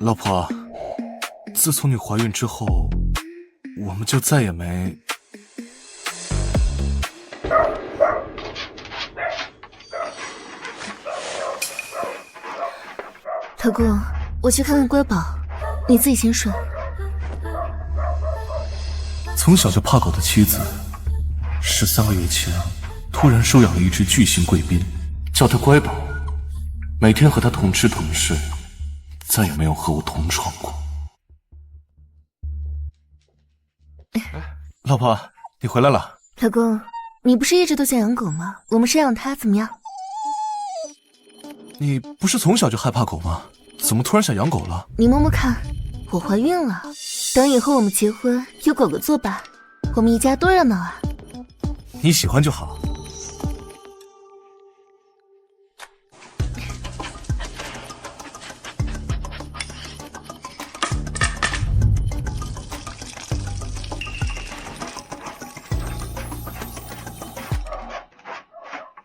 老婆，自从你怀孕之后，我们就再也没……老公，我去看看乖宝，你自己先睡。从小就怕狗的妻子，13个月前突然收养了一只巨型贵宾，叫它乖宝，每天和它同吃同睡，再也没有和我同床过。老婆，你回来了。老公，你不是一直都想养狗吗？我们收养它怎么样？你不是从小就害怕狗吗？怎么突然想养狗了？你摸摸看，我怀孕了。等以后我们结婚，有狗狗作伴，我们一家多热闹啊！你喜欢就好。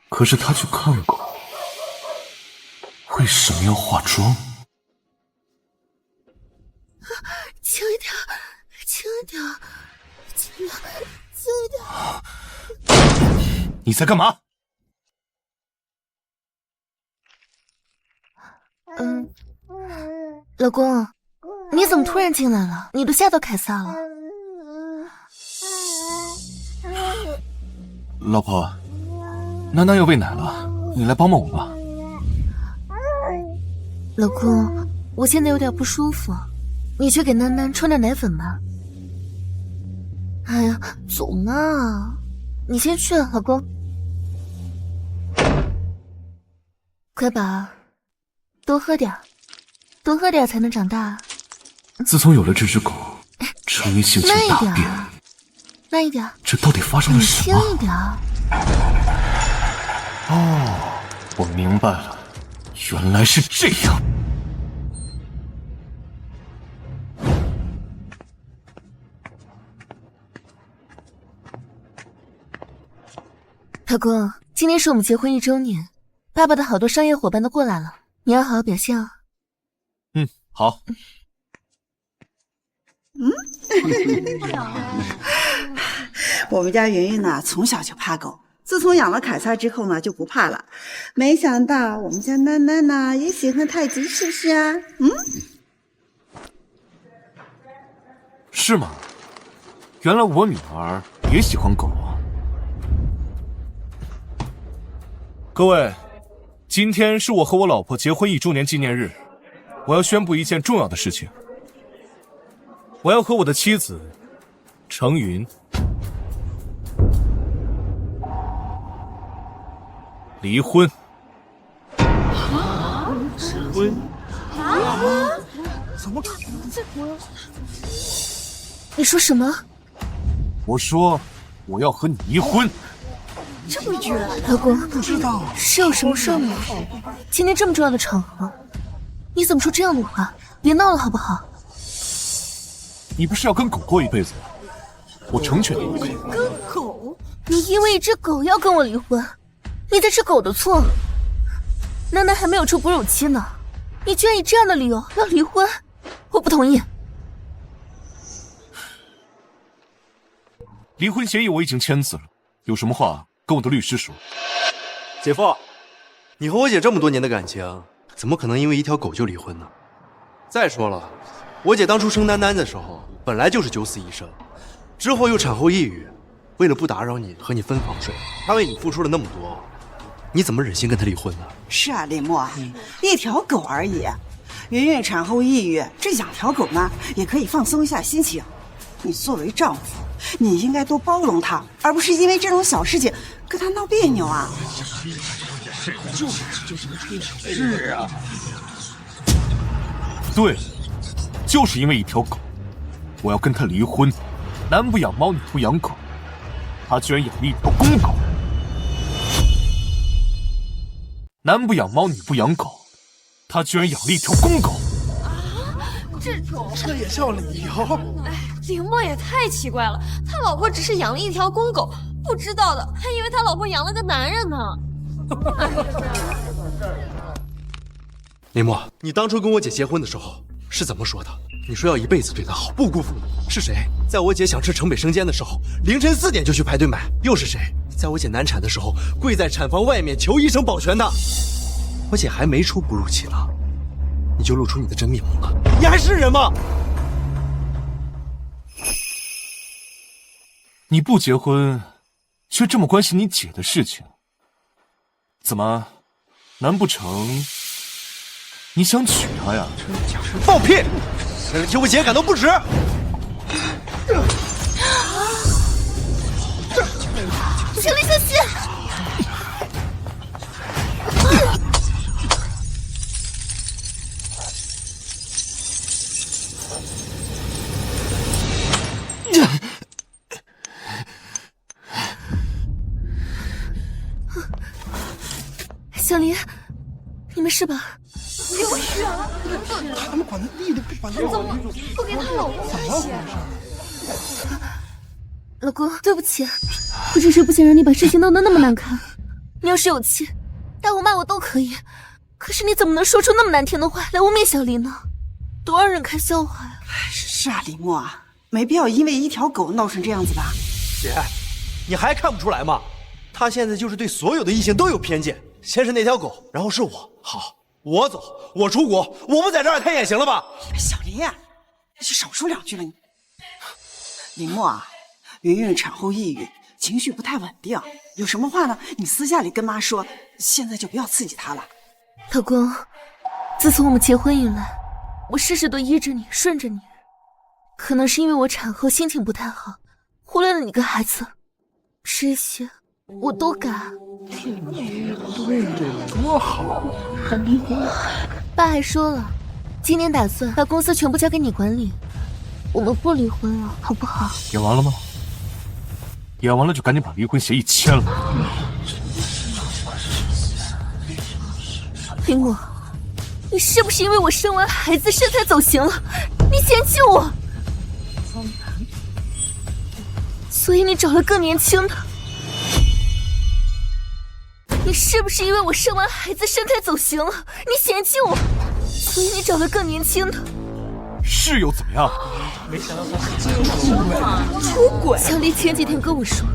可是他去看狗，为什么要化妆？轻一点，轻一点，轻一点，轻一点。你在干嘛？老公，你怎么突然进来了？你都吓到凯撒了。老婆，囡囡要喂奶了，你来帮帮我吧。老公，我现在有点不舒服，你去给囡囡冲点奶粉吧。哎呀，走嘛，你先去，老公。乖宝，多喝点，多喝点才能长大。自从有了这只狗，成云性情大变。慢一点。这到底发生了什么？轻一点。哦，我明白了，原来是这样。老公，今天是我们结婚1周年，爸爸的好多商业伙伴都过来了，你要好好表现哦。好。我们家云云呢，从小就怕狗，自从养了凯撒之后呢，就不怕了。没想到我们家囡囡呢，也喜欢泰迪，是不是啊？是吗？原来我女儿也喜欢狗啊！各位，今天是我和我老婆结婚1周年纪念日，我要宣布一件重要的事情，我要和我的妻子程云离婚。婚？怎么可能？你说什么？我说我要和你离婚。这么绝？老公，不知道是有什么事吗？今天这么重要的场合，你怎么说这样的话？别闹了好不好？你不是要跟狗过一辈子吗？我成全你。跟狗？你因为一只狗要跟我离婚？你在吃狗的醋。囡囡还没有出哺乳期呢，你居然以这样的理由要离婚，我不同意。离婚协议我已经签字了，有什么话跟我的律师说。姐夫，你和我姐这么多年的感情，怎么可能因为一条狗就离婚呢？再说了，我姐当初生囡囡的时候，本来就是9死1生，之后又产后抑郁，为了不打扰你和你分房睡，她为你付出了那么多，你怎么忍心跟她离婚呢？是啊，林墨，一条狗而已，云云产后抑郁，这养条狗呢也可以放松一下心情。你作为丈夫，你应该多包容她，而不是因为这种小事情跟她闹别扭啊。是啊，对，就是因为一条狗，我要跟她离婚。男不养猫，女不养狗，她居然养了一条公狗。男不养猫，女不养狗，她居然养了一条公狗。这也叫理由？哎，林墨也太奇怪了，他老婆只是养了一条公狗，不知道的还以为他老婆养了个男人呢。林墨，你当初跟我姐结婚的时候，是怎么说的？你说要一辈子对她好，不辜负你。是谁在我姐想吃城北生煎的时候，凌晨4点就去排队买？又是谁在我姐难产的时候，跪在产房外面求医生保全她？我姐还没出哺乳期呢，你就露出你的真面目了？你还是人吗？你不结婚，却这么关心你姐的事情，怎么？难不成你想娶她呀？放屁！替我姐感到不值。小丽，小心！小林，你没事吧？刘璇，他们管他弟弟，不管他怎么不给他老公买鞋？老公，对不起，我只是不想让你把事情弄得那么难看。你要是有气，打我骂我都可以，可是你怎么能说出那么难听的话来污蔑小林呢？多让人看笑话呀！是啊，李默啊，没必要因为一条狗闹成这样子吧？姐，你还看不出来吗？他现在就是对所有的异性都有偏见。先是那条狗，然后是我。好，我走，我出国，我不在这儿太典型了吧？小林啊，你就少说两句了你。李默啊，云云产后抑郁，情绪不太稳定，有什么话呢？你私下里跟妈说，现在就不要刺激她了。老公，自从我们结婚以来，我事事都依着你，顺着你。可能是因为我产后心情不太好，忽略了你跟孩子，这些我都改。多好，还离婚。爸还说了，今年打算把公司全部交给你管理，我们不离婚了，好不好？演完了吗？演完了就赶紧把离婚协议签了。林默，你是不是因为我生完孩子身材走形了，你嫌弃我，所以你找了更年轻的？你是不是因为我生完孩子身材走形了，你嫌弃我，所以你找了更年轻的？是又怎么样？出轨！小丽前几天跟我说，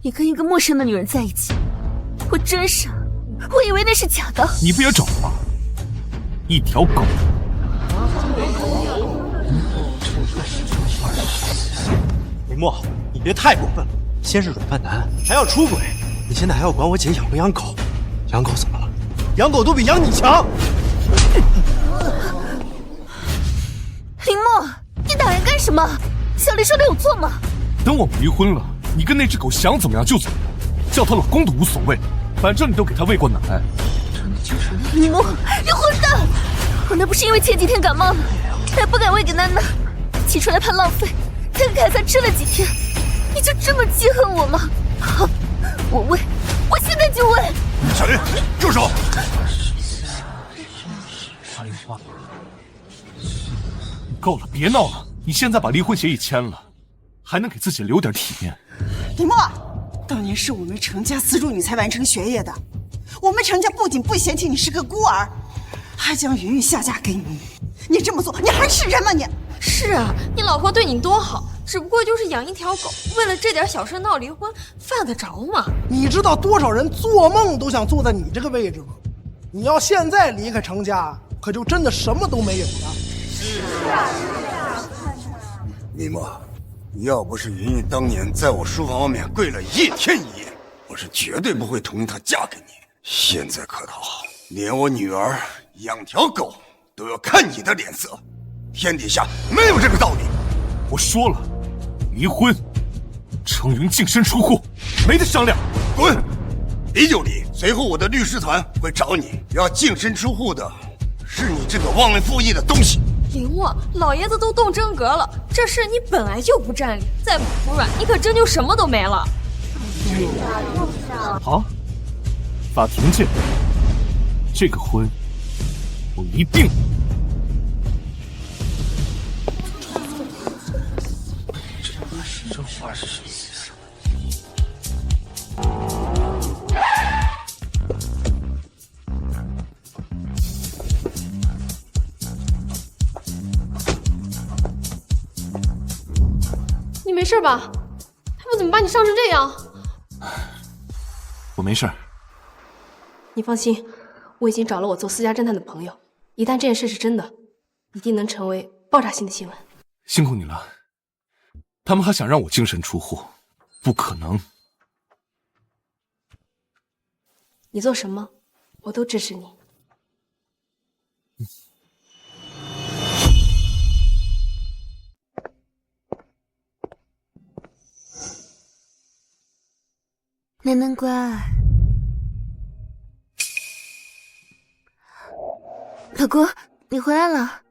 你跟一个陌生的女人在一起，我真傻，我以为那是假的。你不也找了吗？一条狗。李默，你别太过分了。先是软饭男，还要出轨，你现在还要管我姐养不养狗？养狗怎么了？养狗都比养你强。林默，你打人干什么？小丽说的有错吗？等我们离婚了，你跟那只狗想怎么样就怎么样，叫她老公都无所谓，反正你都给她喂过奶。林默，你混蛋！我那不是因为前几天感冒了，还不敢喂给囡囡，挤出来怕浪费，才给凯撒吃了几天。你就这么记恨我吗？好，我喂，我现在就喂。小林，住手！够了，别闹了！你现在把离婚协议签了，还能给自己留点体面。李默，当年是我们程家资助你才完成学业的，我们程家不仅不嫌弃你是个孤儿，还将云云下嫁给你。你这么做，你还是人吗你？是啊，你老婆对你多好，只不过就是养一条狗，为了这点小事闹离婚，犯得着吗？你知道多少人做梦都想坐在你这个位置吗？你要现在离开程家，可就真的什么都没有了。李默，要不是云云当年在我书房外面跪了1天1夜，我是绝对不会同意她嫁给你。现在可倒好，连我女儿养条狗都要看你的脸色，天底下没有这个道理。我说了，离婚，程云净身出户，没得商量。滚！离就离，随后我的律师团会找你，要净身出户的是你这个忘恩负义的东西。林默，老爷子都动真格了，这事你本来就不占理，再不服软，你可真就什么都没了。好，法庭见。这个婚，我一定。这话是什么意思？没事吧？他们怎么把你伤成这样？我没事儿。你放心，我已经找了我做私家侦探的朋友，一旦这件事是真的，一定能成为爆炸性的新闻。辛苦你了。他们还想让我净身出户，不可能。你做什么，我都支持你。楠楠乖，老公，你回来了。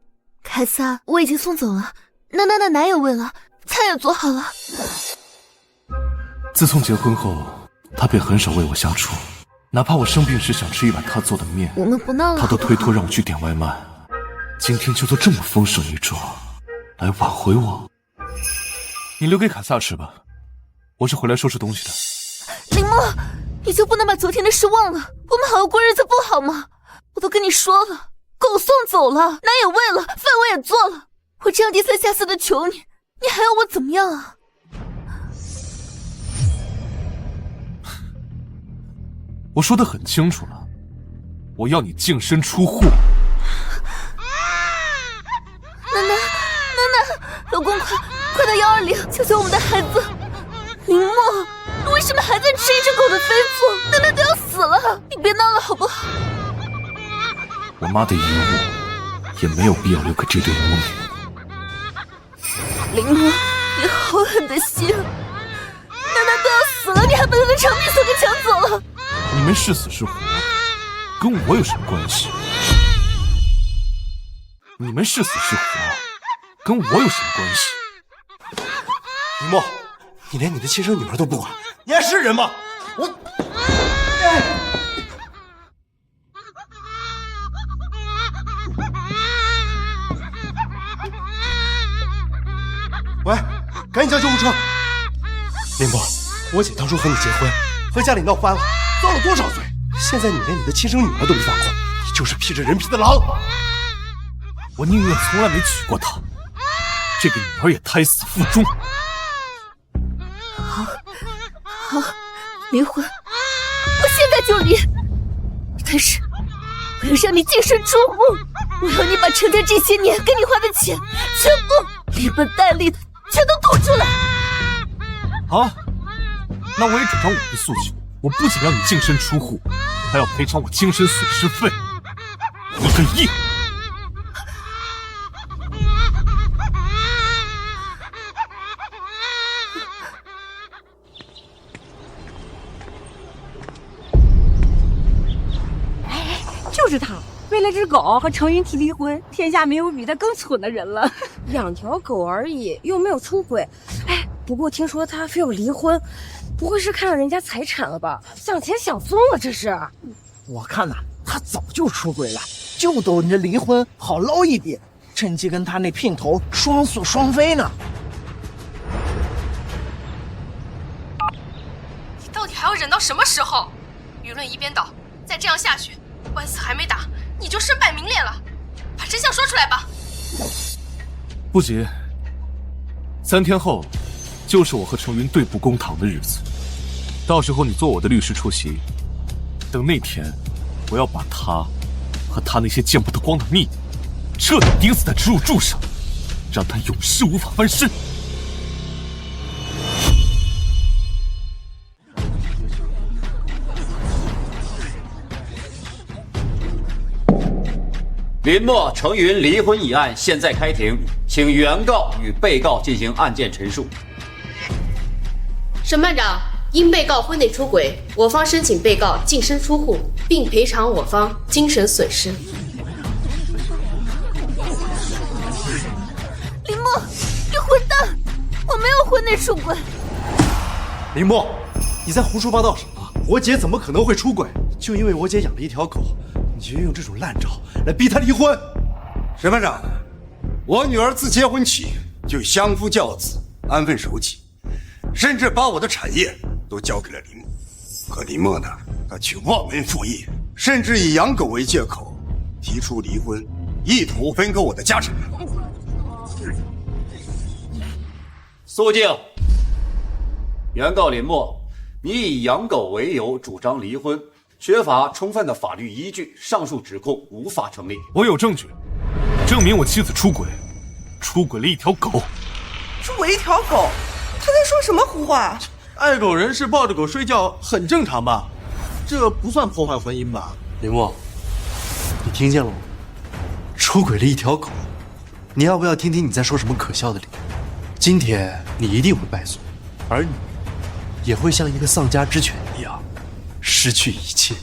凯撒，我已经送走了，楠楠的奶也喂了，菜也做好了。自从结婚后，他便很少为我下厨，哪怕我生病时想吃一碗他做的面，我们不闹了，他都推脱让我去点外卖。今天就做这么丰盛一桌，来挽回我。你留给凯撒吃吧，我是回来收拾东西的。林墨，你就不能把昨天的事忘了？我们好好过日子不好吗？我都跟你说了，狗送走了，奶也喂了，饭我也做了，我这样低三下四的求你，你还要我怎么样啊？我说得很清楚了，我要你净身出户。楠，老公快到120，救救我们的孩子！林墨，你为什么还在吃一只狗的飞醋？楠楠都要死了，你别闹了好不好？我妈的遗物也没有必要留给这对母女。林墨，你好狠的心！楠楠都要死了，你还把她的长命锁给抢走了！你们是死是活，跟我有什么关系？你们是死是活，跟我有什么关系？林墨，你连你的亲生女儿都不管，你还是人吗？喂，赶紧叫救护车！林墨，我姐当初和你结婚，和家里闹翻了，遭了多少罪？现在你连你的亲生女儿都不放过，你就是披着人皮的狼！我宁愿从来没娶过她，这个女儿也胎死腹中。好，离婚，我现在就离。但是我要让你净身出户，我要你把陈天这些年给你花的钱全部连本带利的全都吐出来。好，那我也主张我的诉求，我不仅要你净身出户，还要赔偿我精神损失费1个亿。就是他，为了只狗和程云提离婚，天下没有比他更蠢的人了。养条狗而已，又没有出轨。哎，不过听说他非要离婚，不会是看上人家财产了吧？想钱想疯了，这是。我看呐，他早就出轨了，就等着离婚好捞一笔，趁机跟他那姘头双宿双飞呢。你到底还要忍到什么时候？舆论一边倒，再这样下去，官司还没打，你就身败名裂了。把真相说出来吧。不急，3天后就是我和程云对簿公堂的日子，到时候你做我的律师出席。等那天，我要把他和他那些见不得光的秘密彻底钉死在耻辱柱上，让他永世无法翻身。林墨、程云离婚一案现在开庭，请原告与被告进行案件陈述。审判长，因被告婚内出轨，我方申请被告净身出户，并赔偿我方精神损失。林墨，你混蛋！我没有婚内出轨。林墨，你在胡说八道什么？我姐怎么可能会出轨？就因为我姐养了一条狗，你就用这种烂招来逼她离婚？审判长，我女儿自结婚起就相夫教子，安分守己，甚至把我的产业都交给了林墨。可林墨呢，他却忘恩负义，甚至以养狗为借口提出离婚，意图分割我的家产。肃静，原告林默，你以养狗为由主张离婚，缺乏充分的法律依据，上述指控无法成立。我有证据，证明我妻子出轨了一条狗。出轨一条狗？他在说什么胡话？爱狗人士抱着狗睡觉很正常吧？这不算破坏婚姻吧？林默，你听见了吗？出轨了一条狗，你要不要听听你在说什么可笑的理由？今天你一定会败诉，而你也会像一个丧家之犬一样失去一切。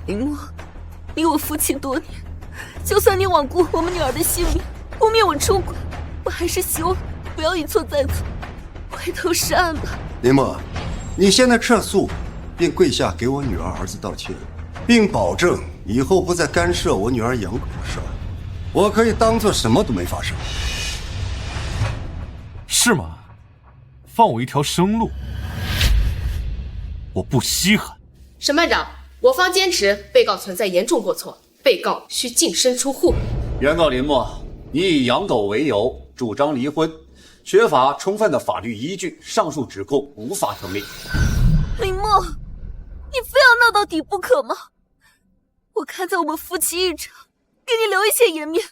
林默，你我夫妻多年，就算你罔顾我们女儿的性命，污蔑我出轨，我还是希望不要一错再错，回头是岸吧。林默，你现在撤诉，并跪下给我女儿儿子道歉，并保证以后不再干涉我女儿养狗的事儿，我可以当做什么都没发生。是吗？放我一条生路，我不稀罕。审判长，我方坚持被告存在严重过错，被告需净身出户。原告林默，你以养狗为由主张离婚，缺乏充分的法律依据，上述指控无法成立。林默，你非要闹到底不可吗？我看在我们夫妻一场，给你留一些颜面，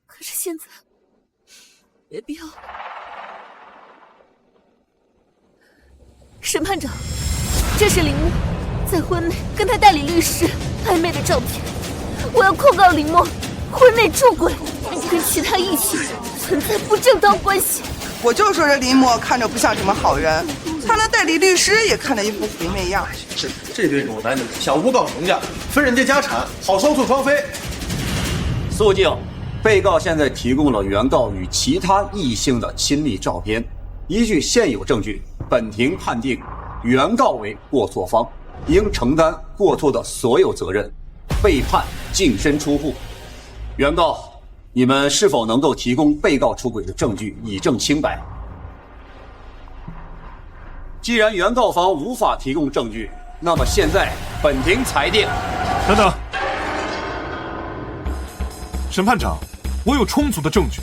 可是现在没必要。审判长，这是林默在婚内跟他代理律师暧昧的照片，我要控告林默婚内出轨，跟其他异性存在不正当关系。我就说这林默看着不像什么好人，他那代理律师也看着一副肥妹样。这对裸男的想诬告人家，分人家家产，好双宿双飞。肃静，被告现在提供了原告与其他异性的亲密照片，依据现有证据，本庭判定原告为过错方，应承担过错的所有责任，被判净身出户。原告，你们是否能够提供被告出轨的证据以证清白？既然原告方无法提供证据，那么现在本庭裁定。等等，审判长，我有充足的证据，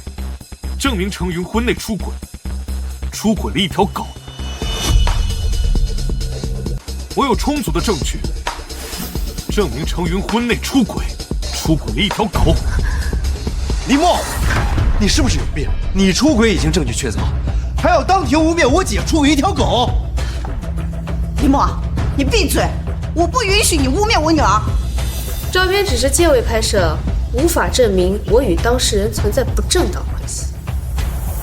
证明程云婚内出轨了一条狗。我有充足的证据，证明程云婚内出轨了一条狗。林默，你是不是有病？你出轨已经证据确凿，还要当庭污蔑我姐出轨一条狗？林默，你闭嘴！我不允许你污蔑我女儿。照片只是借位拍摄，无法证明我与当事人存在不正当关系。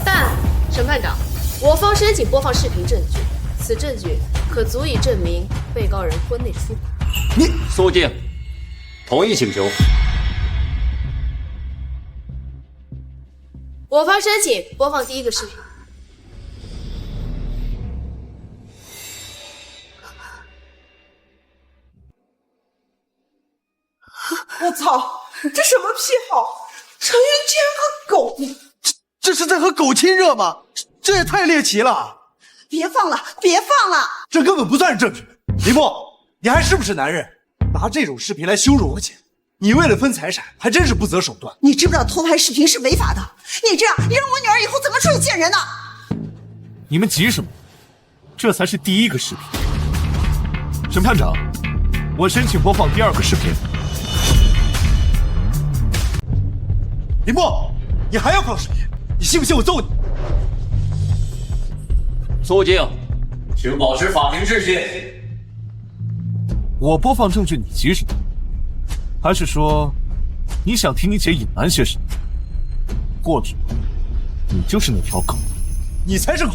但审判长，我方申请播放视频证据，此证据可足以证明被告人婚内出轨。你肃静，同意请求。我方申请播放第一个视频。我操，这什么癖好？程云居然和狗……这是在和狗亲热吗？这也太猎奇了！别放了，别放了！这根本不算是证据。林默，你还是不是男人？拿这种视频来羞辱我姐，你为了分财产还真是不择手段。你知不知道偷拍视频是违法的？你这样，你让我女儿以后怎么出去见人呢？你们急什么？这才是第一个视频。审判长，我申请播放第二个视频。林默，你还要放视频？你信不信我揍你？肃静，请保持法庭秩序。我播放证据，你急什么？还是说，你想替你姐隐瞒些什么？或者，你就是那条狗？你才是狗！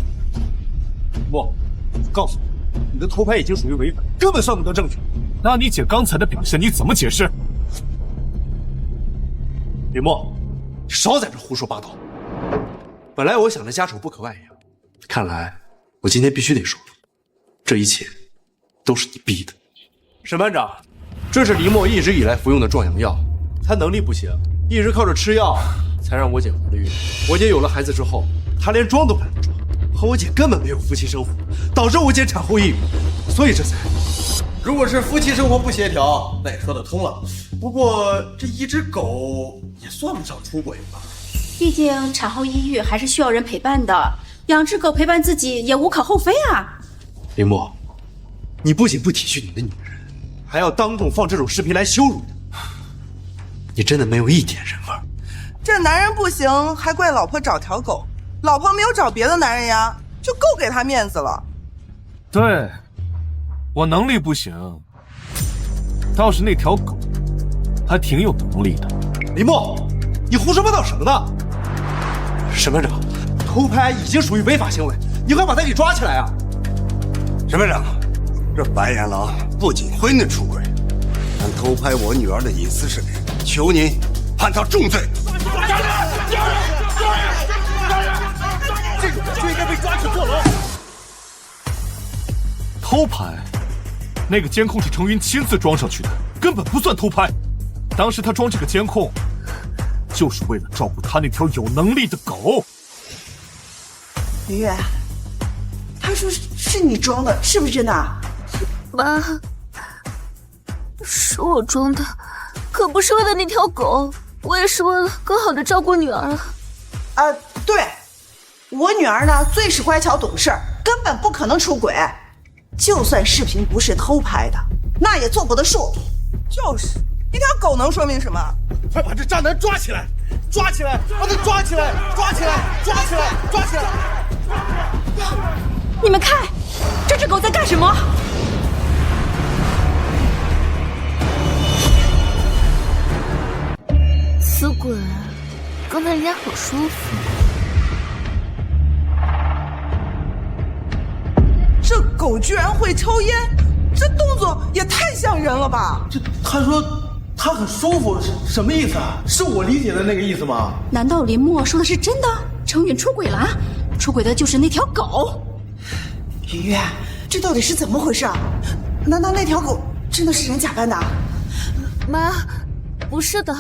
林默，我告诉你，你的偷拍已经属于违法，根本算不得证据。那你姐刚才的表现你怎么解释？林默，你少在这胡说八道。本来我想着家丑不可外扬，看来我今天必须得说，这一切都是你逼的。审判长，这是林默一直以来服用的壮阳药，他能力不行，一直靠着吃药才让我姐怀了孕。我姐有了孩子之后，他连装都懒得装，和我姐根本没有夫妻生活，导致我姐产后抑郁，所以这才……如果是夫妻生活不协调，那也说得通了。不过这一只狗也算不上出轨吧？毕竟产后抑郁还是需要人陪伴的。养只狗陪伴自己也无可厚非啊。林墨，你不仅不体恤你的女人，还要当众放这种视频来羞辱她，你真的没有一点人味。这男人不行，还怪老婆找条狗，老婆没有找别的男人呀，就够给他面子了。对，我能力不行，倒是那条狗还挺有能力的。林墨，你胡说八道什么呢？审判长，偷拍已经属于违法行为，你快把他给抓起来啊！审判长，这白眼狼不仅婚内出轨，还偷拍我女儿的隐私视频，求您判他重罪。这种人就应该被抓去坐牢。偷拍，那个监控是程云亲自装上去的，根本不算偷拍。当时他装这个监控，就是为了照顾他那条有能力的狗。圆圆，他说是你装的，是不是真的？妈，是我装的，可不是为了那条狗，我也是为了更好的照顾女儿啊。对，我女儿呢最是乖巧懂事，根本不可能出轨。就算视频不是偷拍的，那也做不得数。就是，一条狗能说明什么？快把这渣男抓起来！抓起来！把他抓起来！抓起来！抓起来！抓起来！你们看，这只狗在干什么？死鬼，刚才人家好舒服。这狗居然会抽烟，这动作也太像人了吧？这他说他很舒服，什么意思啊？是我理解的那个意思吗？难道林墨说的是真的？程允出轨了？出轨的就是那条狗？圆圆，这到底是怎么回事啊？难道那条狗真的是人假扮的？妈，不是的，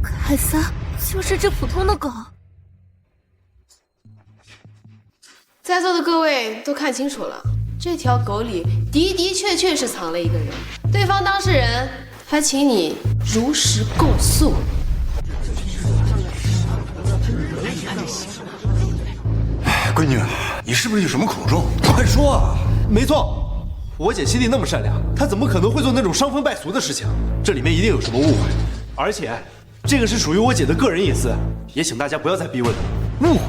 凯撒就是只普通的狗。在座的各位都看清楚了，这条狗里的确是藏了一个人，对方当事人还请你如实供述。闺女，你是不是有什么苦衷？快说啊！没错，我姐心地那么善良，她怎么可能会做那种伤风败俗的事情？这里面一定有什么误会，而且这个是属于我姐的个人隐私，也请大家不要再逼问了。误会？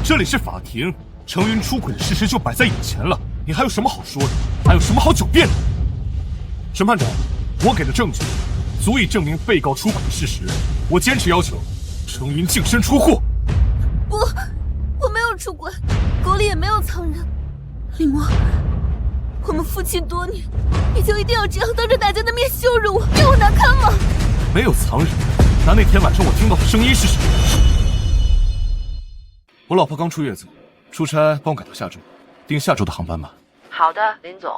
这里是法庭，程云出轨的事实就摆在眼前了，你还有什么好说的？还有什么好狡辩的？审判长，我给的证据足以证明被告出轨的事实，我坚持要求程云净身出户。不，我没有出轨，狗里也没有藏人。李默，我们夫妻多年，你就一定要这样当着大家的面羞辱我，让我难堪吗？没有藏人，那天晚上我听到的声音是什么？我老婆刚出月子，出差帮我改到下周，订下周的航班吧。好的，林总。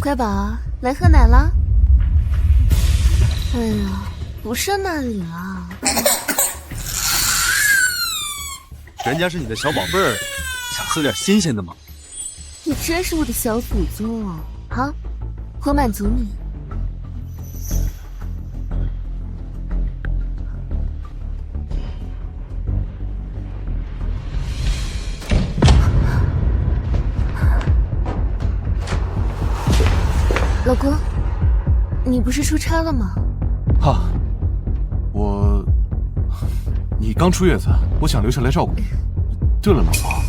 乖宝，来喝奶了。哎呀，不是那里了。人家是你的小宝贝儿，想喝点新鲜的吗？你真是我的小祖宗哦！好，我满足你。老公，你不是出差了吗？哈，你刚出月子，我想留下来照顾你。对了，老婆，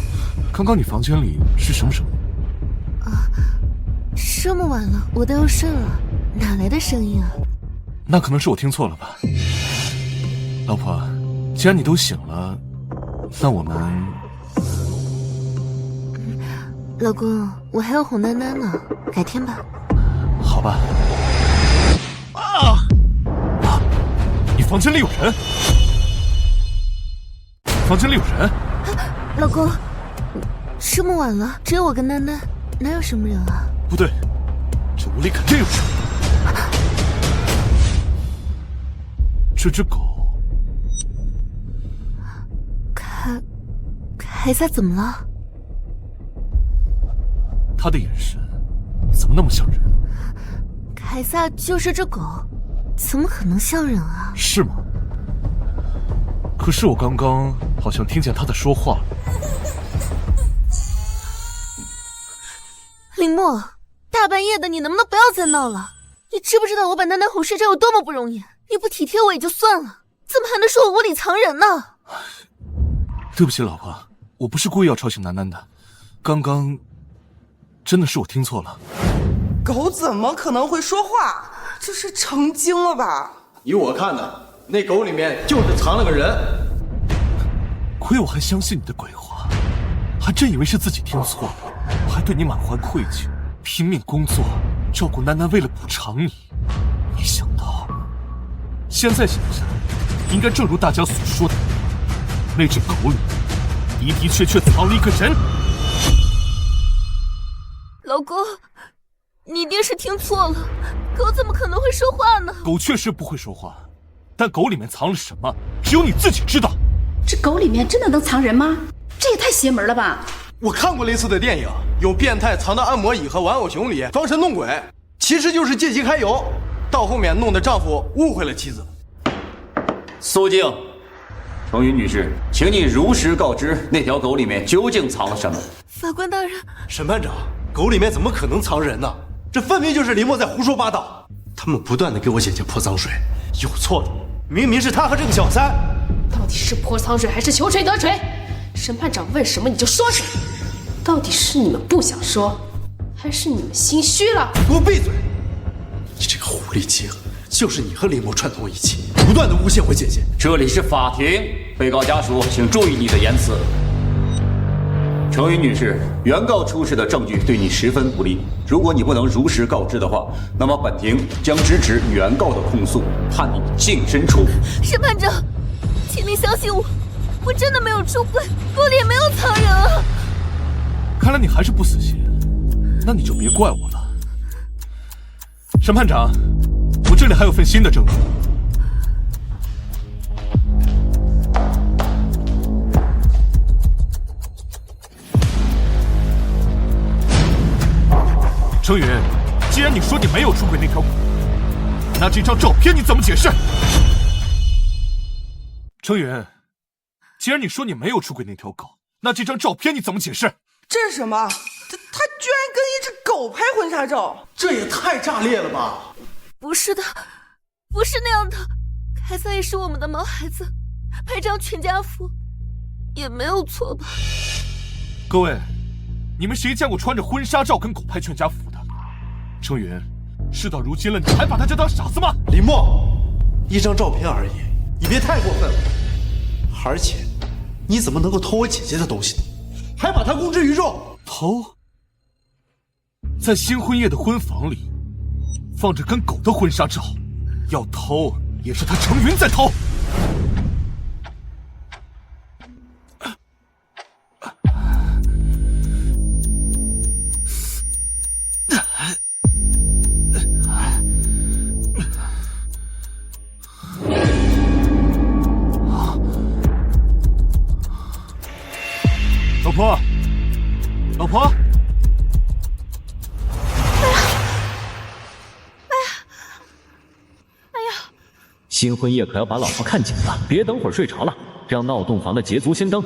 刚刚你房间里是什么声音？啊，这么晚了，我都要睡了，哪来的声音啊？那可能是我听错了吧。老婆，既然你都醒了，那我们……老公，我还要哄囡囡呢，改天吧。好吧。啊！你房间里有人！房间里有人！老公，这么晚了，只有我跟囡囡，哪有什么人啊？不对，这屋里肯定有人。这只狗……凯撒怎么了？他的眼神怎么那么像人？凯撒就是只狗，怎么可能像人啊？是吗？可是我刚刚好像听见他在说话。林墨，大半夜的你能不能不要再闹了？你知不知道我把丹丹哄睡着有多么不容易？你不体贴我也就算了，怎么还能说我无理藏人呢？对不起，老婆，我不是故意要吵醒楠楠的，刚刚真的是我听错了。狗怎么可能会说话？这是成精了吧？以我看呢，那狗里面就是藏了个人。亏我还相信你的鬼话，还真以为是自己听错了，我还对你满怀愧疚，拼命工作照顾楠楠，为了补偿你。没想到，现在想想，应该正如大家所说的，那只狗里的的确确藏了一个人。老公，你一定是听错了，狗怎么可能会说话呢？狗确实不会说话，但狗里面藏了什么，只有你自己知道。这狗里面真的能藏人吗？这也太邪门了吧！我看过类似的电影，有变态藏到按摩椅和玩偶熊里装神弄鬼，其实就是借机揩油，到后面弄得丈夫误会了妻子。肃静，程云女士，请你如实告知那条狗里面究竟藏了什么。法官大人，审判长，狗里面怎么可能藏人呢？这分明就是林墨在胡说八道。他们不断的给我姐姐泼脏水，有错的明明是他和这个小三。到底是泼脏水还是求锤得锤？审判长问什么你就说什么。到底是你们不想说，还是你们心虚了？给我闭嘴！你这个狐狸精，就是你和林墨串通一气，不断的诬陷我姐姐。这里是法庭，被告家属请注意你的言辞。程云女士，原告出示的证据对你十分不利，如果你不能如实告知的话，那么本庭将支持原告的控诉，判你净身出狱。审判长，请您相信我，我真的没有出轨，狗里也没有藏人啊！看来你还是不死心，那你就别怪我了。审判长，我这里还有份新的证据。程云，既然你说你没有出轨那条狗，那这张照片你怎么解释？程云，既然你说你没有出轨那条狗，那这张照片你怎么解释？这是什么？他居然跟一只狗拍婚纱照，这也太炸裂了吧！不是的，不是那样的。凯撒也是我们的毛孩子，拍张全家福也没有错吧？各位，你们谁见过穿着婚纱照跟狗拍全家福的？程云，事到如今了，你还把大家当傻子吗？林墨，一张照片而已，你别太过分了。而且，你怎么能够偷我姐姐的东西呢？还把她公之于众？偷？在新婚夜的婚房里放着跟狗的婚纱照，要偷也是他程云在偷。老婆，老婆。新婚夜可要把老婆看紧了，别等会儿睡着了，让闹洞房的捷足先登。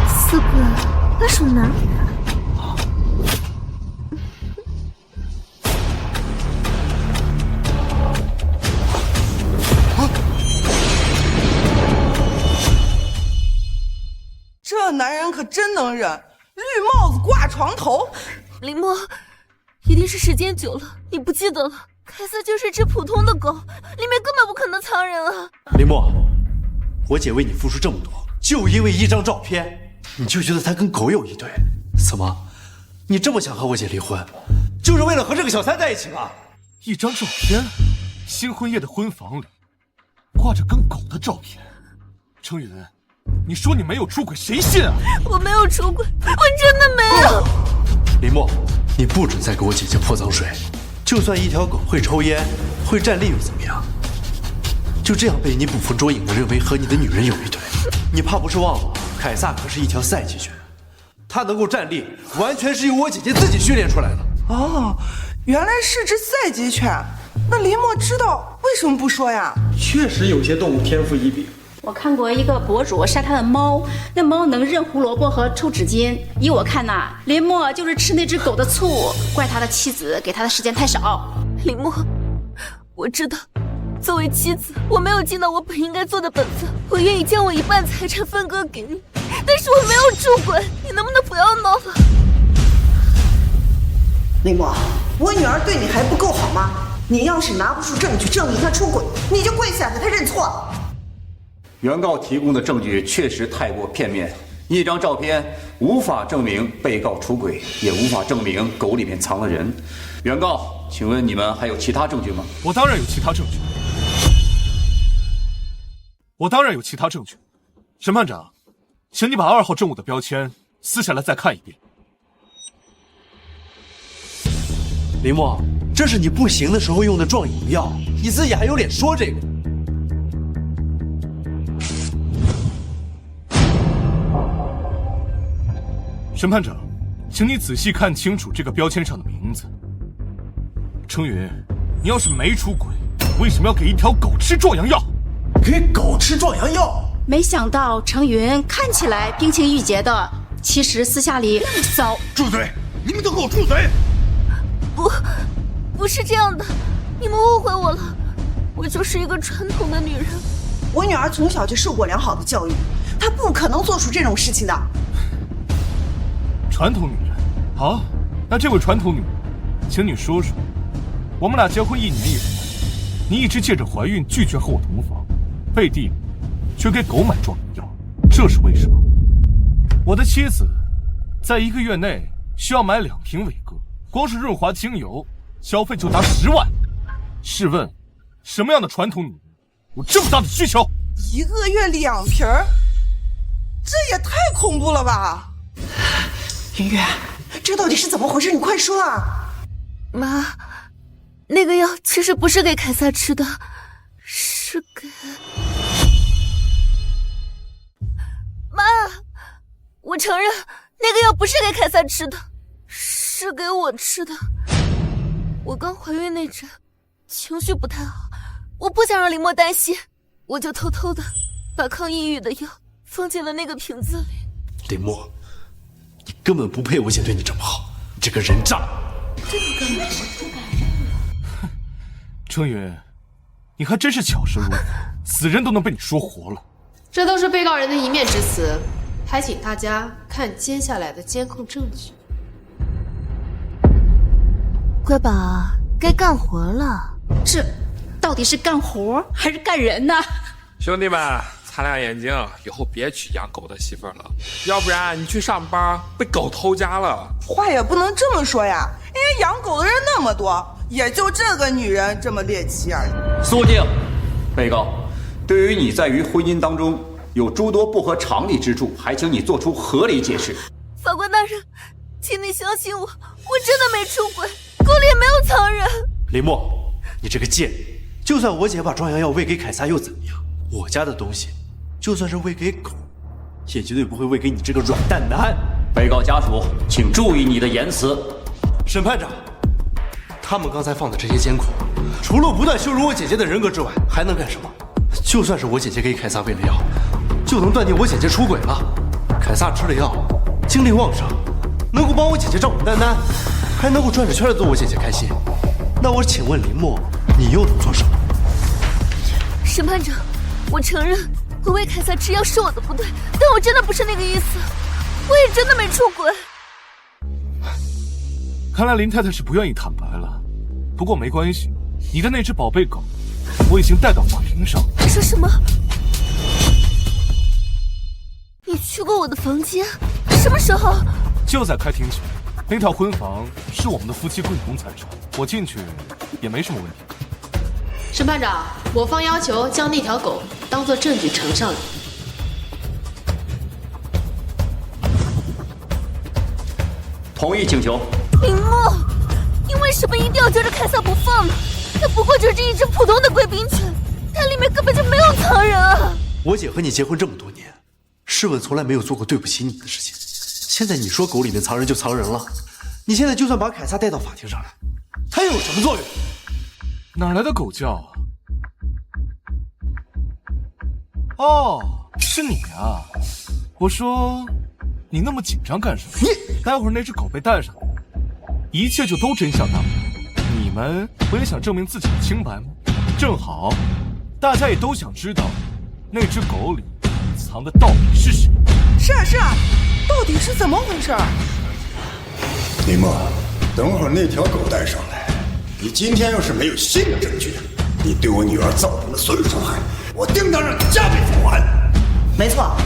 四哥，把手拿开。这男人可真能忍，绿帽子挂床头。林墨，一定是时间久了，你不记得了。凯撒就是只普通的狗，里面根本不可能藏人啊！林墨，我姐为你付出这么多，就因为一张照片，你就觉得她跟狗有一腿？怎么，你这么想和我姐离婚，就是为了和这个小三在一起吗？一张照片，新婚夜的婚房里挂着跟狗的照片。程云，你说你没有出轨，谁信啊？我没有出轨，我真的没有。林墨，你不准再给我姐姐泼脏水。就算一条狗会抽烟、会站立又怎么样？就这样被你捕风捉影的认为和你的女人有一腿，你怕不是忘了凯撒可是一条赛级犬，他能够站立，完全是由我姐姐自己训练出来的。哦，原来是只赛级犬。那林默知道为什么不说呀？确实有些动物天赋异禀。我看过一个博主晒他的猫，那猫能认胡萝卜和抽纸巾。依我看呐，林默就是吃那只狗的醋，怪他的妻子给他的时间太少。林默，我知道，作为妻子，我没有尽到我本应该做的本分，我愿意将我一半财产分割给你，但是我没有出轨，你能不能不要闹了？林默，我女儿对你还不够好吗？你要是拿不出证据证明她出轨，你就跪下给她认错。原告提供的证据确实太过片面，一张照片无法证明被告出轨，也无法证明狗里面藏了人。原告，请问你们还有其他证据吗？我当然有其他证据。审判长，请你把2号证物的标签撕下来再看一遍。林默，这是你不行的时候用的壮饮药，你自己还有脸说这个？审判长，请你仔细看清楚这个标签上的名字。程云，你要是没出轨，为什么要给一条狗吃壮阳药？给狗吃壮阳药？没想到程云看起来冰清玉洁的，其实私下里那么骚。住嘴！你们都给我住嘴！不是这样的，你们误会我了，我就是一个传统的女人。我女儿从小就受过良好的教育，她不可能做出这种事情的。传统女人，好，那这位传统女人，请你说说，我们俩结婚1年以来，你一直借着怀孕拒绝和我同房，背地里却给狗买壮阳药，这是为什么？我的妻子在1个月内需要买2瓶伟哥，光是润滑精油消费就达10万。试问，什么样的传统女人有这么大的需求？1个月2瓶，这也太恐怖了吧！云月，这到底是怎么回事？你快说啊！妈，那个药其实不是给凯撒吃的，是给……妈，我承认那个药不是给凯撒吃的，是给我吃的。我刚怀孕那阵，情绪不太好，我不想让林默担心，我就偷偷的把抗抑郁的药放进了那个瓶子里。林默，你根本不配我姐对你这么好，你这个人渣！这个根本不敢认了。程云，你还真是巧舌如簧，死人都能被你说活了。这都是被告人的一面之词，还请大家看接下来的监控证据。乖宝，该干活了。这到底是干活还是干人呢？兄弟们，擦亮眼睛，以后别娶养狗的媳妇了，要不然你去上班被狗偷家了。话也不能这么说呀，人家养狗的人那么多，也就这个女人这么猎奇而已。肃静，被告，对于你在于婚姻当中有诸多不合常理之处，还请你做出合理解释。法官大人，请你相信我，我真的没出轨，狗里也没有藏人。林默，你这个贱！就算我姐把壮阳药喂给凯撒又怎么样？我家的东西，就算是喂给狗，也绝对不会喂给你这个软蛋男。被告家属，请注意你的言辞。审判长，他们刚才放的这些监控，除了不断羞辱我姐姐的人格之外，还能干什么？就算是我姐姐给凯撒喂了药，就能断定我姐姐出轨了。凯撒吃了药，精力旺盛，能够帮我姐姐照顾丹丹，还能够转着圈的逗我姐姐开心。那我请问林默，你又能做什么？审判长，我承认我喂凯撒吃药是我的不对，但我真的不是那个意思，我也真的没出轨。看来林太太是不愿意坦白了，不过没关系，你的那只宝贝狗我已经带到法庭上。你说什么？你去过我的房间？什么时候？就在开庭前。那套婚房是我们的夫妻共同财产，我进去也没什么问题。审判长，我方要求将那条狗当作证据呈上来。同意请求。林默，你为什么一定要揪着凯撒不放呢？它不过就是一只普通的贵宾犬，它里面根本就没有藏人啊！我姐和你结婚这么多年，是试问从来没有做过对不起你的事情。现在你说狗里面藏人就藏人了，你现在就算把凯撒带到法庭上来，他又有什么作用？哪来的狗叫啊？哦，是你啊！我说，你那么紧张干什么？待会儿那只狗被带上来，一切就都真相大白。你们不也想证明自己的清白吗？正好，大家也都想知道，那只狗里藏的到底是谁？是啊是啊，到底是怎么回事？林墨，等会儿那条狗带上来，你今天要是没有新的证据，你对我女儿造成的所有伤害，我定当让你加倍偿还。没错，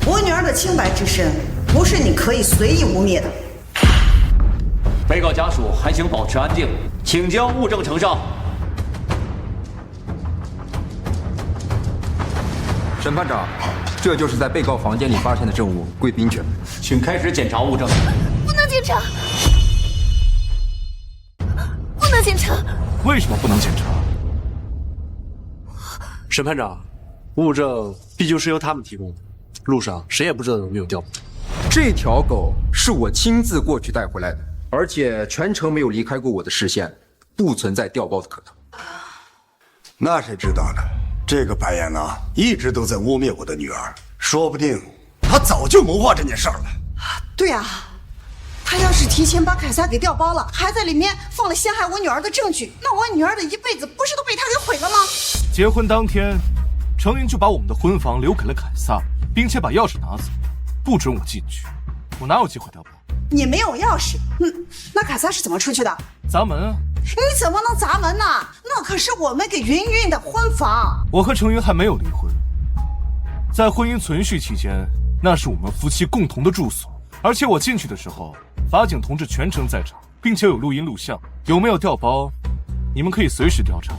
我女儿的清白之身不是你可以随意污蔑的。被告家属还请保持安静，请将物证呈上。审判长，这就是在被告房间里发现的证物贵宾犬，请开始检查物证。不能检查，不能检查。为什么不能检查？审判长，物证毕竟是由他们提供的，路上谁也不知道有没有调包。这条狗是我亲自过去带回来的，而且全程没有离开过我的视线，不存在调包的可能。那谁知道呢？这个白眼狼一直都在污蔑我的女儿，说不定他早就谋划这件事儿了。对啊，他要是提前把凯撒给调包了，还在里面放了陷害我女儿的证据，那我女儿的一辈子不是都被他给毁了吗？结婚当天，程云就把我们的婚房留给了凯撒，并且把钥匙拿走，不准我进去。我哪有机会调包？你没有钥匙，那凯撒是怎么出去的？砸门啊！你怎么能砸门呢？那可是我们给云云的婚房。我和程云还没有离婚，在婚姻存续期间，那是我们夫妻共同的住所。而且我进去的时候，法警同志全程在场，并且有录音录像。有没有调包，你们可以随时调查。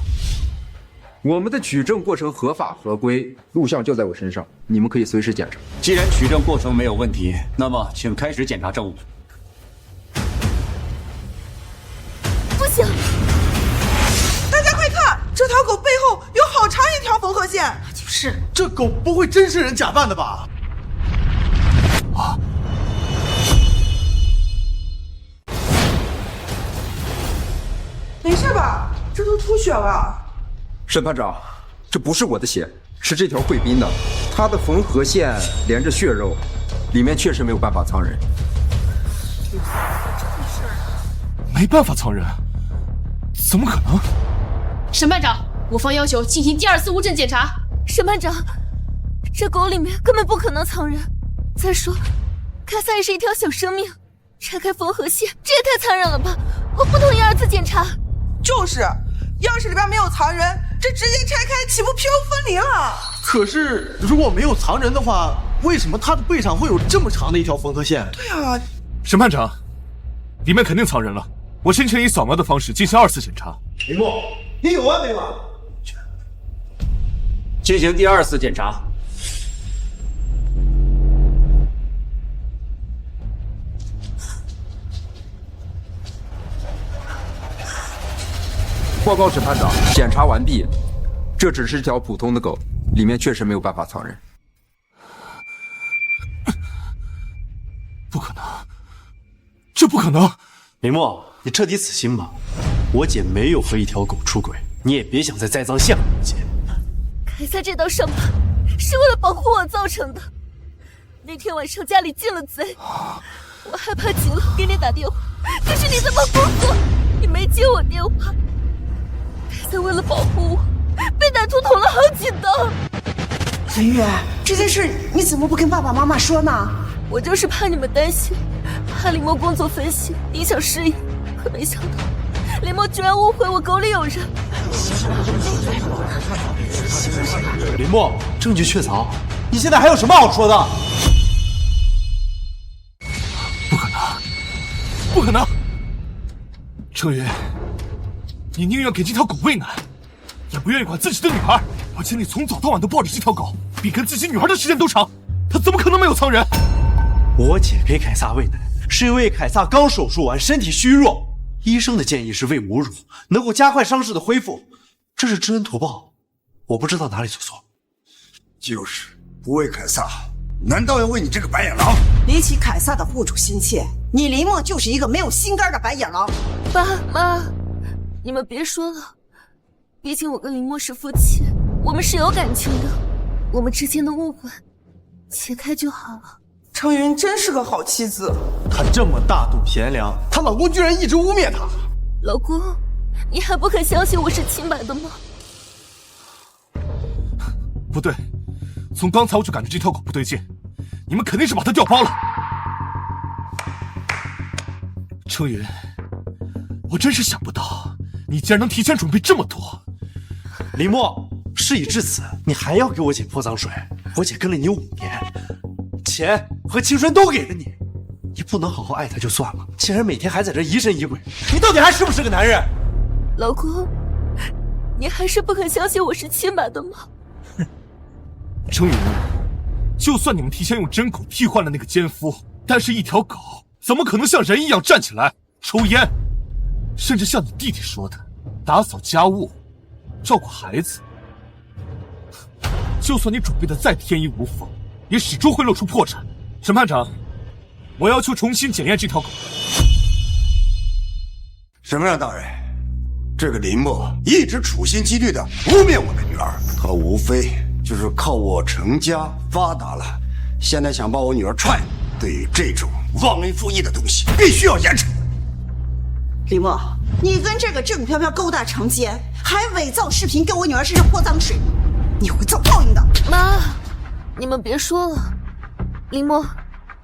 我们的取证过程合法合规，录像就在我身上，你们可以随时检查。既然取证过程没有问题，那么请开始检查证物。不行！大家快看，这条狗背后有好长一条缝合线。就是，这狗不会真是人假扮的吧？啊！没事吧？这都出血了。审判长，这不是我的血，是这条贵宾的，它的缝合线连着血肉，里面确实没有办法藏人。没办法藏人？怎么可能？审判长，我方要求进行第二次物证检查。审判长，这狗里面根本不可能藏人。再说，凯撒也是一条小生命，拆开缝合线，这也太残忍了吧！我不同意二次检查。就是，要是里边没有藏人，这直接拆开岂不皮肉分离了？可是如果没有藏人的话，为什么他的背上会有这么长的一条缝合线？对啊，审判长，里面肯定藏人了。我申请以扫描的方式进行二次检查。林墨，你有完没完？进行第二次检查。报告审判长，检查完毕。这只是条普通的狗，里面确实没有办法藏人。不可能，这不可能！林墨，你彻底死心吧。我姐没有和一条狗出轨，你也别想再栽赃陷害我姐。凯撒这道伤疤是为了保护我造成的。那天晚上家里进了贼，我害怕极了，给你打电话，可是你在忙工作，你没接我电话。凯撒为了保护我，被歹徒捅了好几刀。云云，这件事你怎么不跟爸爸妈妈说呢？我就是怕你们担心，怕林墨工作分心影响事业，可没想到林墨居然误会我狗里有人。林墨，证据确凿，你现在还有什么好说的？不可能，不可能！程云，你宁愿给这条狗喂奶，也不愿意管自己的女儿，而且你从早到晚都抱着这条狗，比跟自己女儿的时间都长，他怎么可能没有藏人？我姐给凯撒喂奶，是因为凯撒刚手术完，身体虚弱，医生的建议是喂母乳，能够加快伤势的恢复，这是知恩图报，我不知道哪里做错。就是不喂凯撒，难道要为你这个白眼狼？比起凯撒的护主心切，你林默就是一个没有心肝的白眼狼。爸妈，你们别说了，毕竟我跟林默是夫妻，我们是有感情的，我们之间的误会解开就好了。程云真是个好妻子，她这么大度贤良，她老公居然一直污蔑她。老公，你还不肯相信我是清白的吗？不对，从刚才我就感觉这条狗不对劲，你们肯定是把它调包了。程云，我真是想不到，你竟然能提前准备这么多。林默，事已至此，你还要给我姐泼脏水？我姐跟了你5年，钱和青春都给了你，你不能好好爱她就算了，竟然每天还在这疑神疑鬼，你到底还是不是个男人？老公，你还是不肯相信我是清白的吗？程云，就算你们提前用真狗替换了那个奸夫，但是一条狗怎么可能像人一样站起来抽烟，甚至像你弟弟说的，打扫家务、照顾孩子？就算你准备的再天衣无缝，也始终会露出破绽。审判长，我要求重新检验这条狗。审判长大人，这个林默一直处心积虑的污蔑我的女儿，他无非就是靠我程家发达了，现在想把我女儿踹。对于这种忘恩负义的东西，必须要严惩。林默，你跟这个郑飘飘勾搭成奸，还伪造视频给我女儿身上泼脏水，你会遭报应的。妈，你们别说了，林默，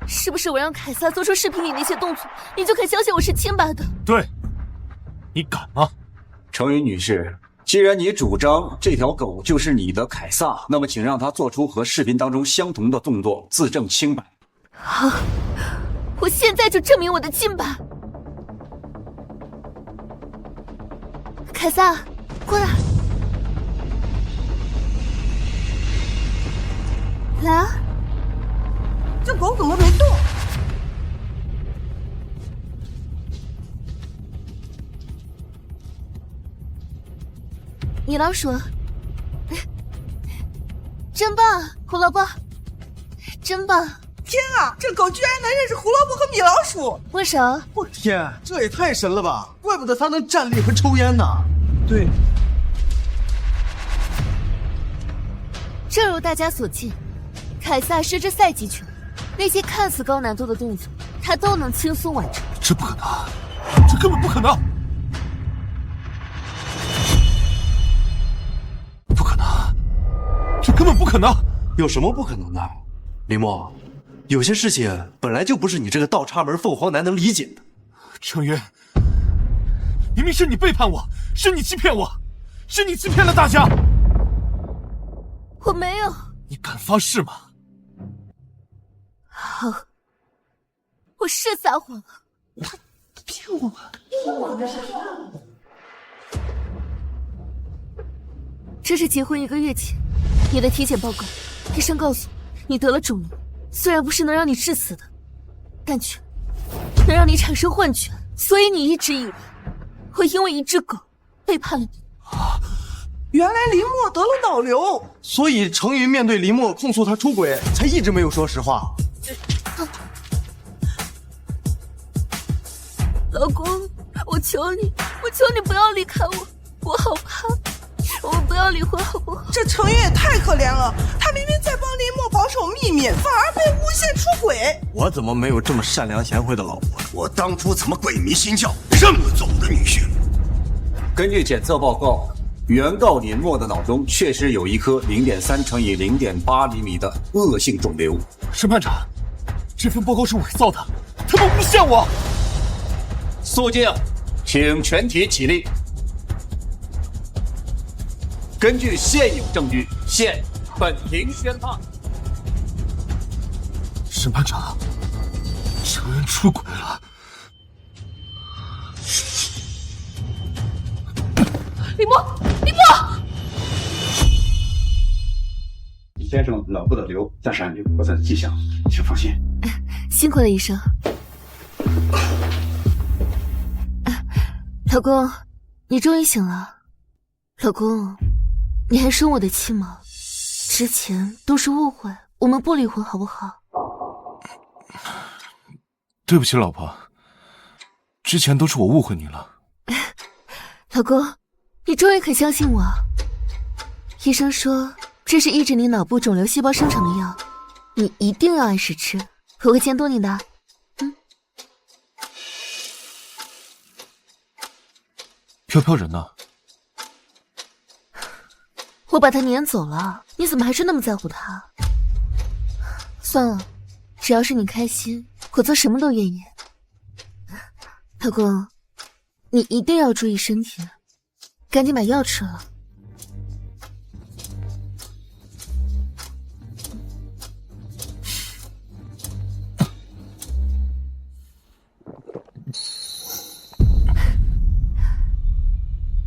是不是我让凯撒做出视频里那些动作，你就肯相信我是清白的？对，你敢吗？程云女士，既然你主张这条狗就是你的凯撒，那么请让他做出和视频当中相同的动作，自证清白。好，我现在就证明我的清白。凯撒，过来，来啊！这狗怎么没动？米老鼠，真棒！胡萝卜，真棒！天啊，这狗居然能认识胡萝卜和米老鼠！握手！我天，这也太神了吧！怪不得它能站立和抽烟呢。对，正如大家所见，凯撒是只赛级犬，那些看似高难度的动作，他都能轻松完成。这不可能，这根本不可能！不可能，这根本不可能！有什么不可能的？林默，有些事情本来就不是你这个倒插门凤凰男能理解的。程云，明明是你背叛我，是你欺骗我，是你欺骗了大家。我没有。你敢发誓吗？好，我是撒谎了。他骗我，这是结婚1个月前你的体检报告，医生告诉你得了肿瘤，虽然不是能让你致死的，但却能让你产生幻觉，所以你一直以为我因为一只狗背叛了你。原来林默得了脑瘤，所以程云面对林默控诉他出轨，才一直没有说实话。老公，我求你不要离开我，我好怕，我们不要离婚好不好？这程云也太可怜了，他明明在帮林默保守秘密，反而被诬陷出轨。我怎么没有这么善良贤惠的老婆？我当初怎么鬼迷心窍，这么走的女婿？根据检测报告，原告林默的脑中确实有一颗0.3乘以0.8厘米的恶性肿瘤。审判长，这份报告是伪造的，他们诬陷我。肃静，请全体起立。根据现有证据，现本庭宣判。审判长，程云出轨了。林默，林默！李先生脑部的瘤暂时还没有扩散的迹象，请放心。辛苦了，医生。老公，你终于醒了。老公，你还生我的气吗？之前都是误会，我们不离婚好不好？对不起，老婆，之前都是我误会你了。老公，你终于肯相信我。医生说这是抑制你脑部肿瘤细胞生长的药，你一定要按时吃，我会监督你的。飘飘人呢？我把他撵走了，你怎么还是那么在乎他？算了，只要是你开心，我做什么都愿意。老公，你一定要注意身体，赶紧把药吃了。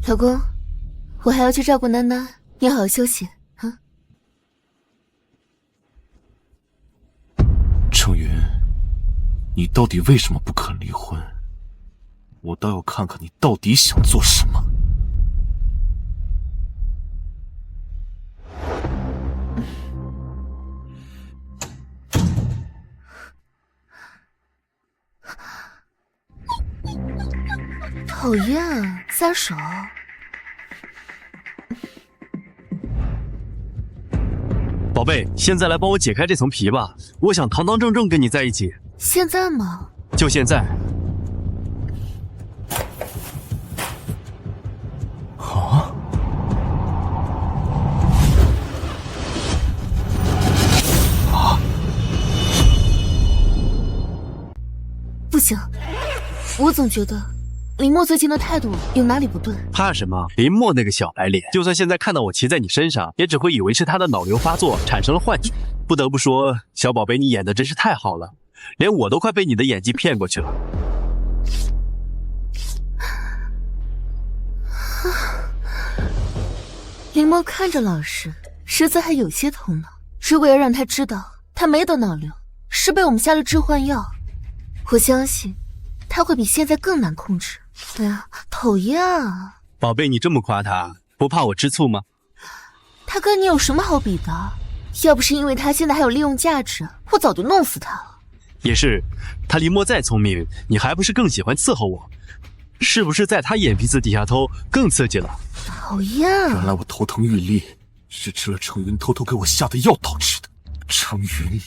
老公，我还要去照顾囡囡，你好好休息啊。程云，你到底为什么不肯离婚？我倒要看看你到底想做什么。讨厌，撒手！宝贝，现在来帮我解开这层皮吧，我想堂堂正正跟你在一起。现在吗？就现在。啊！不行，我总觉得林墨最近的态度有哪里不对。怕什么？林墨那个小白脸，就算现在看到我骑在你身上，也只会以为是他的脑瘤发作，产生了幻觉。不得不说，小宝贝，你演的真是太好了，连我都快被你的演技骗过去了。林墨看着老实，实则还有些头脑。如果要让他知道他没得脑瘤，是被我们下了致幻药，我相信他会比现在更难控制。哎呀，讨厌啊！宝贝，你这么夸他，不怕我吃醋吗？他跟你有什么好比的？要不是因为他现在还有利用价值，我早就弄死他了。也是，他林墨再聪明，你还不是更喜欢伺候我？是不是在他眼皮子底下偷更刺激了？讨厌！原来我头疼欲裂是吃了程云偷偷给我下的药导致的。程云，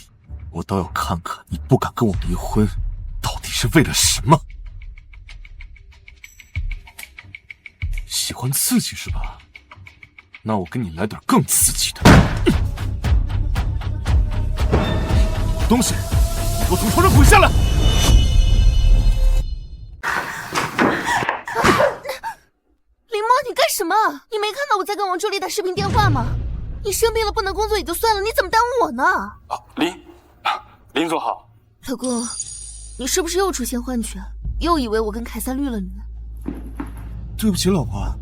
我倒要看看你不敢跟我离婚，到底是为了什么？喜欢刺激是吧？那我给你来点更刺激的。东西，给我从床上滚下来！林墨，你干什么？你没看到我在跟王助理打视频电话吗？你生病了不能工作也就算了，你怎么耽误我呢？林总好。老公，你是不是又出现幻觉？又以为我跟凯撒绿了你？对不起，老婆，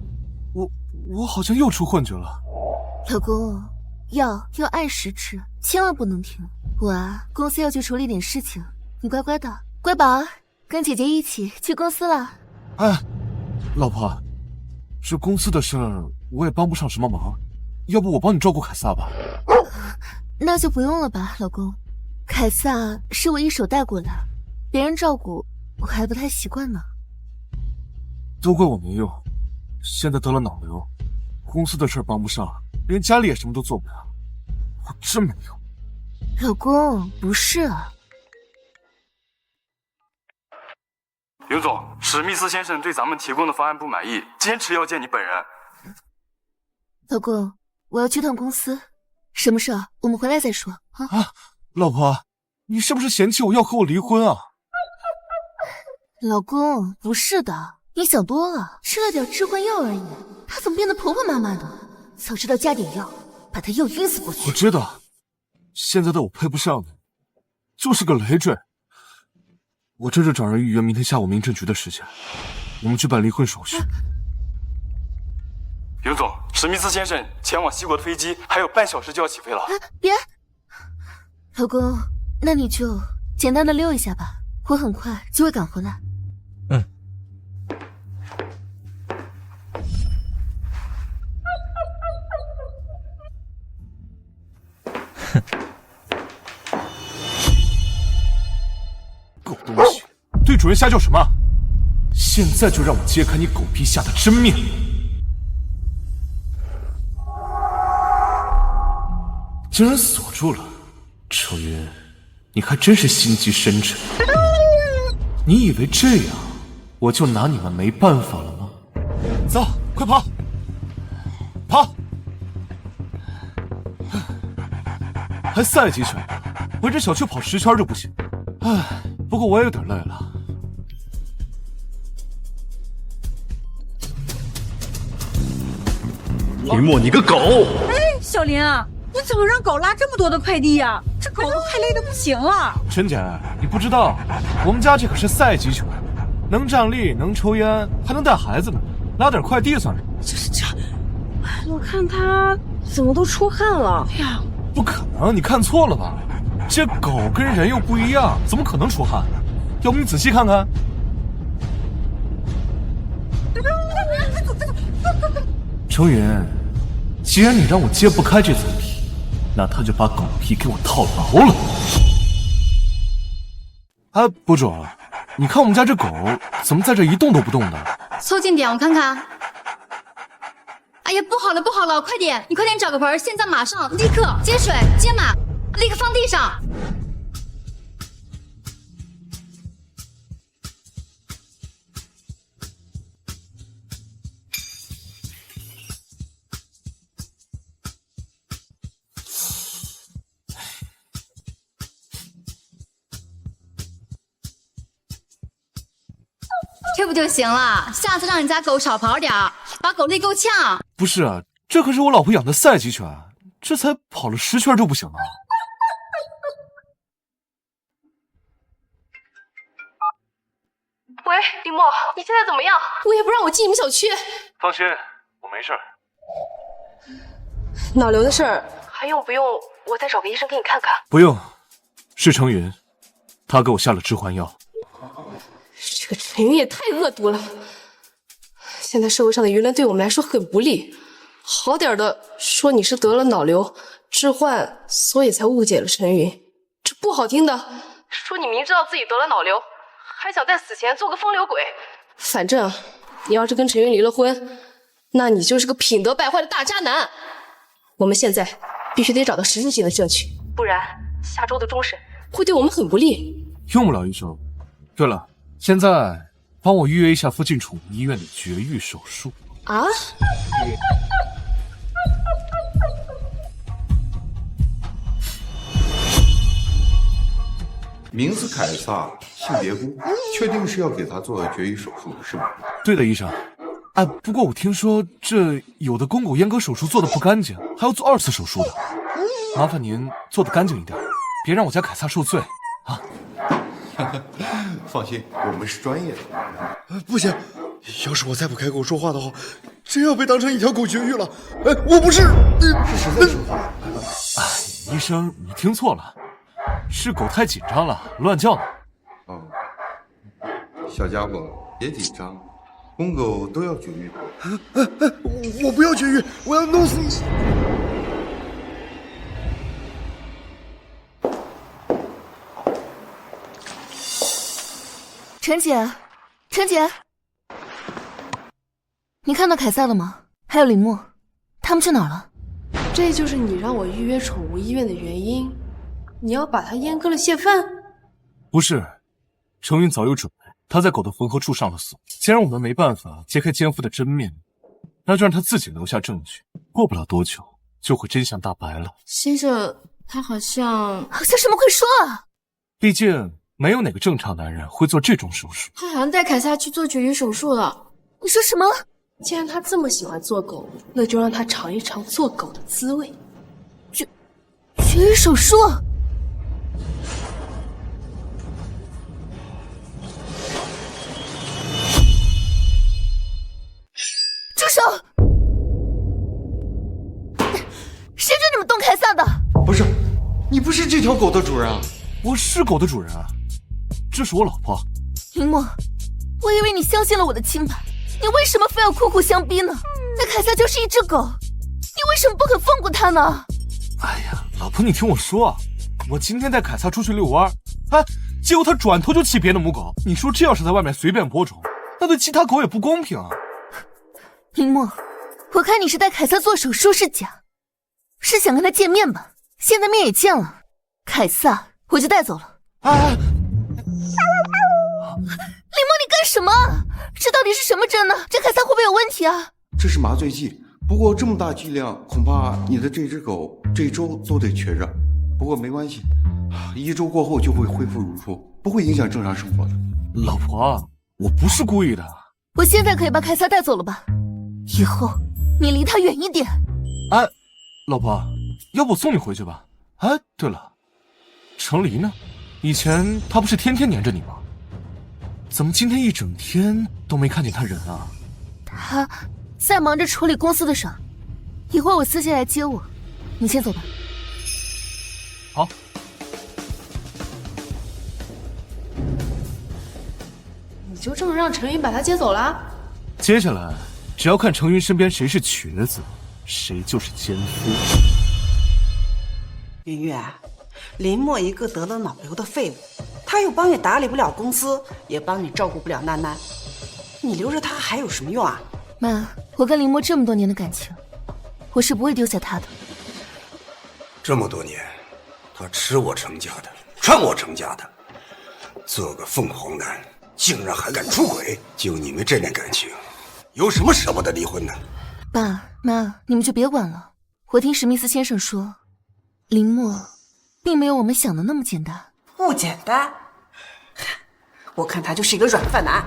我好像又出幻觉了。老公，药要按时吃，千万不能停。我公司要去处理点事情，你乖乖的，乖宝，跟姐姐一起去公司了。哎，老婆，这公司的事儿我也帮不上什么忙，要不我帮你照顾凯撒吧？那就不用了吧，老公。凯撒是我一手带过来，别人照顾我还不太习惯呢。都怪我没用，现在得了脑瘤，公司的事儿帮不上，连家里也什么都做不了，我真没用。老公，不是啊。刘总，史密斯先生对咱们提供的方案不满意，坚持要见你本人。老公，我要去趟公司，什么事啊？我们回来再说啊。老婆，你是不是嫌弃我要和我离婚啊？老公，不是的，你想多了，吃了点致幻药而已，她怎么变得婆婆妈妈的？早知道加点药，把她药晕死过去。我知道，现在的我配不上你，就是个累赘。我这就找人预约明天下午民政局的时间，我们去办离婚手续。刘总，史密斯先生前往西国的飞机还有半小时就要起飞了。别，老公，那你就简单的溜一下吧，我很快就会赶回来。主人瞎叫什么？现在就让我揭开你狗屁下的真面目！竟然锁住了，程云，你还真是心机深沉。你以为这样我就拿你们没办法了吗？走，快跑！跑！还赛级犬，围着小区跑10圈就不行。唉，不过我也有点累了。林墨，你个狗！哎，小林啊，你怎么让狗拉这么多的快递呀？这狗都快累得不行了。陈姐，你不知道，我们家这可是赛级犬，能站立，能抽烟，还能带孩子呢，拉点快递算什么？我看它怎么都出汗了。哎呀，不可能，你看错了吧？这狗跟人又不一样，怎么可能出汗？要不你仔细看看。程云，既然你让我揭不开这层皮，那他就把狗皮给我套牢了。哎，博主，你看我们家这狗怎么在这一动都不动的？凑近点，我看看。哎呀，不好了，不好了！快点，你快点找个盆，现在马上，立刻接水、接马，立刻放地上。这不就行了？下次让你家狗少跑点，把狗累够呛。不是啊，这可是我老婆养的赛级犬，这才跑了10圈就不行了。喂，林墨，你现在怎么样？我也不让我进你们小区。放心，我没事。脑瘤的事儿还用不用我再找个医生给你看看？不用，是程云，他给我下了致幻药。这个陈云也太恶毒了！现在社会上的舆论对我们来说很不利，好点的说你是得了脑瘤致幻，所以才误解了陈云；这不好听的说你明知道自己得了脑瘤，还想在死前做个风流鬼。反正你要是跟陈云离了婚，那你就是个品德败坏的大渣男。我们现在必须得找到实质性的证据，不然下周的终审会对我们很不利。用不了医生。对了，现在帮我预约一下附近宠物医院的绝育手术。啊？名字凯撒，性别姑，确定是要给他做绝育手术是吗？对的，医生。哎，不过我听说这有的公狗阉割手术做的不干净，还要做2次手术的。麻烦您做的干净一点，别让我家凯撒受罪啊！放心，我们是专业的。不行，要是我再不开口说话的话，真要被当成一条狗绝育了。哎，我不是，是实在说话。哎，医生，你听错了，是狗太紧张了，乱叫呢。哦，小家伙别紧张，公狗都要绝育的。我不要绝育，我要弄死你！陈姐，陈姐，你看到凯撒了吗？还有林墨，他们去哪儿了？这就是你让我预约宠物医院的原因？你要把它阉割了泄愤？不是，程云早有准备，他在狗的缝合处上了锁。既然我们没办法揭开奸夫的真面目，那就让他自己留下证据。过不了多久，就会真相大白了。先生，他好像什么？快说啊！毕竟没有哪个正常男人会做这种手术。他好像带凯撒去做绝育手术了。你说什么？既然他这么喜欢做狗，那就让他尝一尝做狗的滋味。绝育手术？住手！谁准你们动凯撒的？不是，你不是这条狗的主人啊！我是狗的主人啊，这是我老婆。林墨，我以为你相信了我的清白，你为什么非要苦苦相逼呢？那凯撒就是一只狗，你为什么不肯放过他呢？哎呀，老婆，你听我说啊，我今天带凯撒出去遛弯，哎，结果他转头就骑别的母狗。你说这要是在外面随便播种，那对其他狗也不公平啊！林默，我看你是带凯撒做手术是假，是想跟他见面吧？现在面也见了，凯撒我就带走了。林默，你干什么？这到底是什么针呢？这凯撒会不会有问题啊？这是麻醉剂，不过这么大剂量，恐怕你的这只狗这周都得缺着。不过没关系，1周过后就会恢复如初，不会影响正常生活的。老婆，我不是故意的。我现在可以把凯撒带走了吧？以后你离他远一点。哎，老婆，要不我送你回去吧？哎，对了，程离呢？以前他不是天天黏着你吗？怎么今天一整天都没看见他人啊？他在忙着处理公司的事儿，一会儿我私下来接我，你先走吧。好。你就这么让程云把他接走了？接下来只要看程云身边谁是瘸子，谁就是奸夫。云月，林默一个得了脑瘤的废物，他又帮你打理不了公司，也帮你照顾不了囡囡，你留着他还有什么用啊？妈，我跟林默这么多年的感情，我是不会丢下他的。这么多年，他吃我程家的，穿我程家的，做个凤凰男，竟然还敢出轨！就你们这点感情，有什么舍不得离婚的？爸妈，你们就别管了。我听史密斯先生说，林默并没有我们想的那么简单。不简单，我看他就是一个软饭男。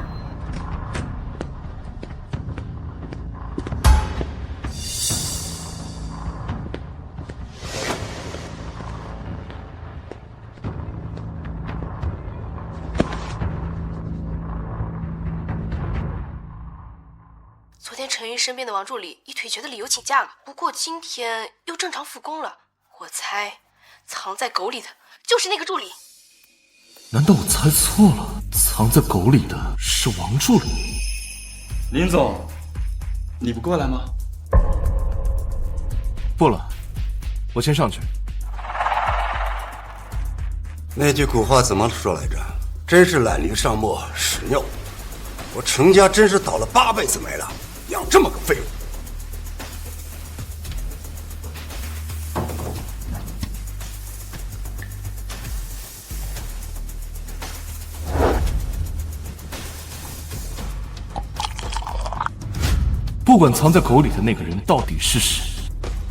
昨天陈云身边的王助理以腿瘸的理由请假了，不过今天又正常复工了。我猜，藏在狗里的就是那个助理。难道我猜错了？藏在狗里的是王助理？林总，你不过来吗？不了，我先上去。那句古话怎么说来着？真是懒驴上磨屎尿。我程家真是倒了8辈子霉了，养这么个废物。不管藏在狗里的那个人到底是谁，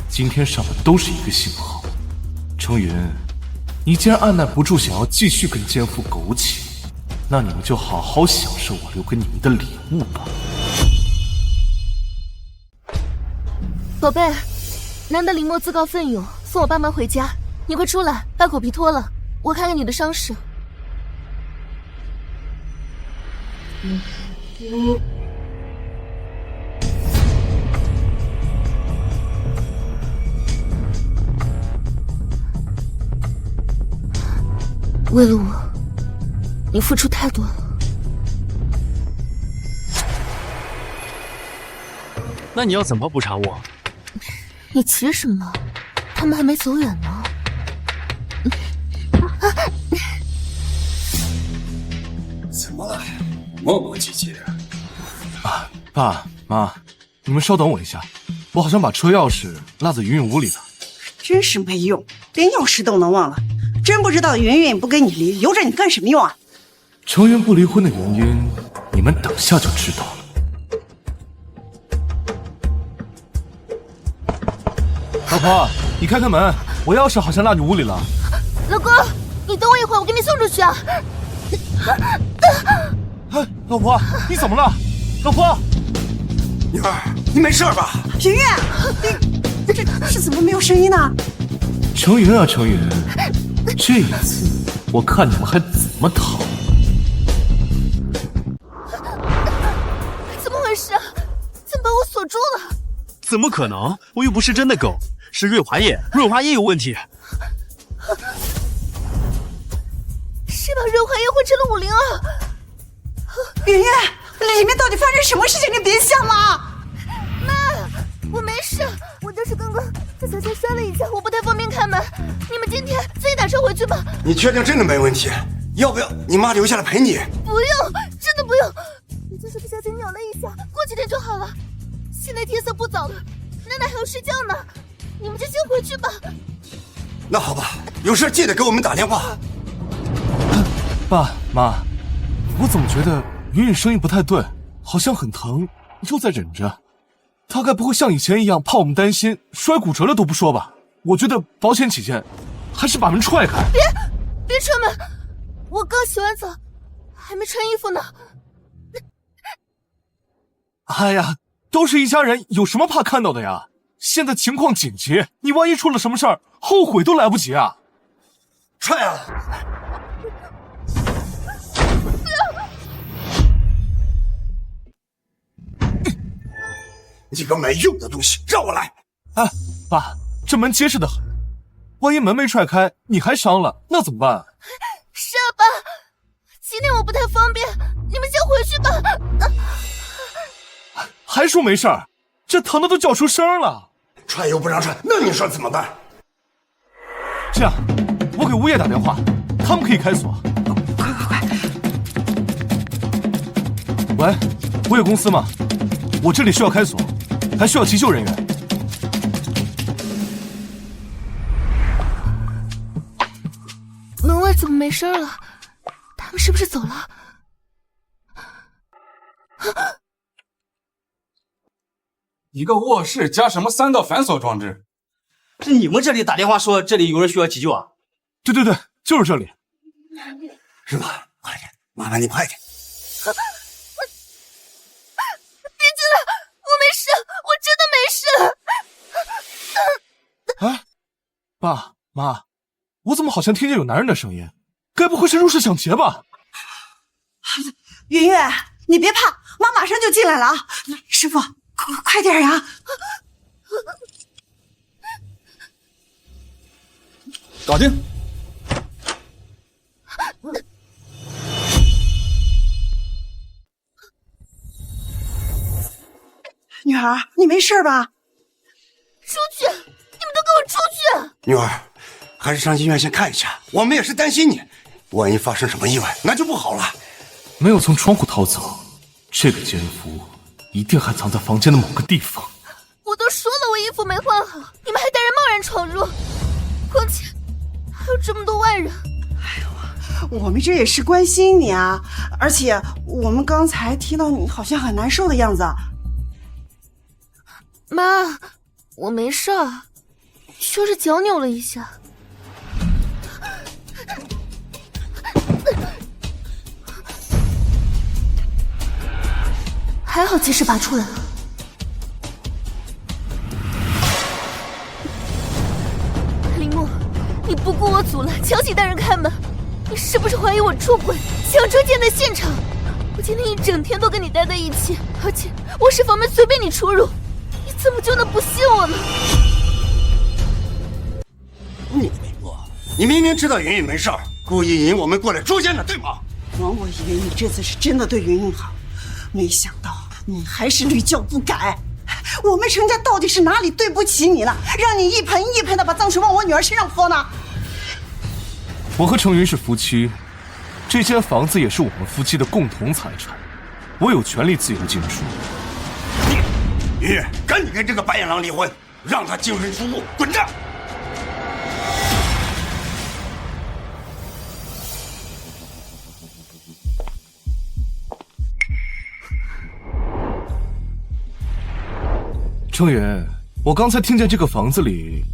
今天上的都是一个信号。程云，你既然按耐不住想要继续跟奸夫苟且，那你们就好好享受我留给你们的礼物吧。宝贝，难得林默自告奋勇送我爸妈回家，你快出来，把狗皮脱了，我看看你的伤势。为了我，你付出太多了。那你要怎么补偿我？你急什么？他们还没走远呢。怎么了？磨磨唧唧的。啊，爸妈，你们稍等我一下，我好像把车钥匙落在云云屋里了。真是没用，连钥匙都能忘了。真不知道云云不跟你离，留着你干什么用啊？程云不离婚的原因，你们等下就知道了。老婆，你开开门，我钥匙好像落你屋里了。老公，你等我一会儿，我给你送出去啊。哎，老婆，你怎么了？老婆，女儿，你没事吧？云云，这怎么没有声音呢？程云啊，程云，这一次我看你们还怎么逃！怎么回事？怎么把我锁住了？怎么可能？我又不是真的狗，是润滑液，润滑液有问题。谁把润滑液混成了502？云云，里面到底发生什么事情？你别想了。妈，我没事，我就是刚刚在小街摔了一跤，我不太方便开门。你们今天自己打车回去吧。你确定真的没问题？要不要你妈留下来陪你？不用，真的不用，我就是不小心扭了一下，过几天就好了。现在天色不早了，奶奶还要睡觉呢，你们就先回去吧。那好吧，有事记得给我们打电话。爸妈，我怎么觉得云云声音不太对，好像很疼，又在忍着。她该不会像以前一样怕我们担心摔骨折了都不说吧？我觉得保险起见，还是把门踹开。别踹门，我刚洗完澡，还没穿衣服呢。哎呀，都是一家人，有什么怕看到的呀？现在情况紧急，你万一出了什么事儿，后悔都来不及啊！踹啊！你个没用的东西，让我来！哎，爸，这门结实的很，万一门没踹开，你还伤了，那怎么办？是啊，爸，今天我不太方便，你们先回去吧。还说没事儿，这疼的都叫出声了。踹又不让踹，那你说怎么办？这样，我给物业打电话，他们可以开锁。快！喂，物业公司吗？我这里需要开锁，还需要急救人员。门外怎么没声了？他们是不是走了？一个卧室加什么3道反锁装置？是你们这里打电话说这里有人需要急救啊？对，就是这里。是吗？快点，麻烦你快点。别进来，我没事，我真的没事。哎，爸妈，我怎么好像听见有男人的声音？该不会是入室抢劫吧？云云，你别怕，妈马上就进来了啊！师傅，快点呀！搞定。女儿，你没事吧？出去！你们都给我出去！女儿，还是上医院先看一下，我们也是担心你，万一发生什么意外，那就不好了。没有从窗户逃走，这个奸夫一定还藏在房间的某个地方。我都说了，我衣服没换好，你们还带人贸然闯入，况且还有这么多外人。我们这也是关心你啊，而且我们刚才听到你好像很难受的样子。妈，我没事儿，就是脚扭了一下。还好及时拔出来了。林墨，你不顾我阻拦，强行带人开门，你是不是怀疑我出轨，抢车建在现场？我今天一整天都跟你待在一起，而且卧室房门随便你出入，你怎么就能不信我呢？你明明知道云云没事儿，故意引我们过来捉奸的，对吗？我以为你这次是真的对云云好，没想到你还是屡教不改。我们程家到底是哪里对不起你了，让你一盆一盆的把脏水往我女儿身上泼呢？我和程云是夫妻，这间房子也是我们夫妻的共同财产，我有权利自由进出。云云，赶紧跟这个白眼狼离婚，让他净身出户，滚蛋！程云，我刚才听见这个房子里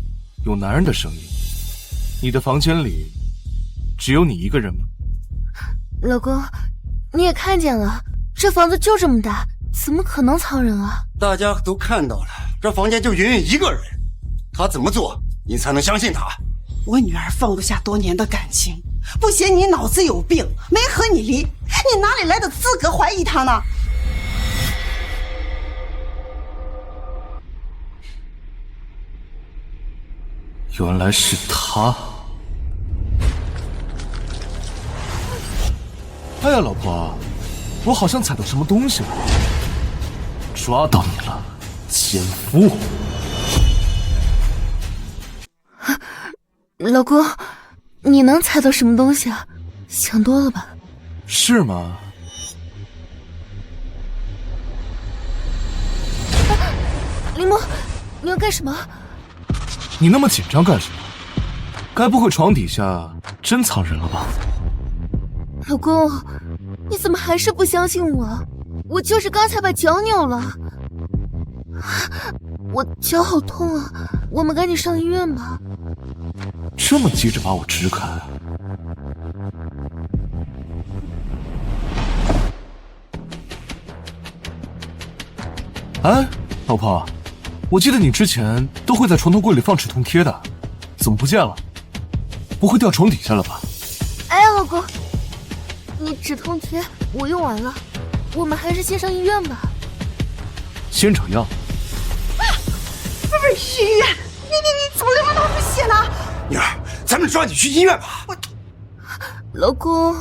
有男人的声音，你的房间里只有你一个人吗？老公，你也看见了，这房子就这么大，怎么可能藏人啊？大家都看到了，这房间就云云一个人，她怎么做你才能相信她？我女儿放不下多年的感情，不嫌你脑子有病，没和你离，你哪里来的资格怀疑她呢？原来是他。哎呀，老婆，我好像踩到什么东西了，抓到你了，奸夫！老公，你能踩到什么东西啊？想多了吧？是吗？林墨，你要干什么？你那么紧张干什么？该不会床底下真藏人了吧？老公，你怎么还是不相信我？我就是刚才把脚扭了，我脚好痛啊！我们赶紧上医院吧。这么急着把我支开？哎，老婆，我记得你之前都会在床头柜里放止痛贴的，怎么不见了？不会掉床底下了吧？哎，老公，你止痛贴我用完了，我们还是先上医院吧。先找药。不是医院，你怎么流那么多血呢？女儿，咱们抓紧去医院吧。老公，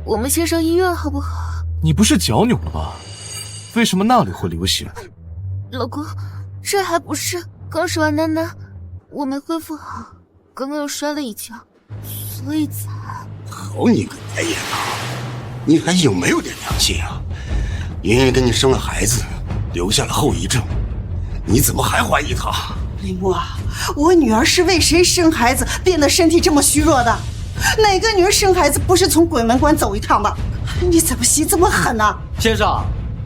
我们先上医院好不好？你不是脚扭了吗？为什么那里会流血？老公，这还不是刚吃完丹丹，我没恢复好，刚刚又摔了一跤，所以才……好你个白眼狼，你还有没有点良心啊？云云给你生了孩子，留下了后遗症，你怎么还怀疑她？林墨，我女儿是为谁生孩子变得身体这么虚弱的？哪个女儿生孩子不是从鬼门关走一趟的？你怎么心这么狠呢？先生，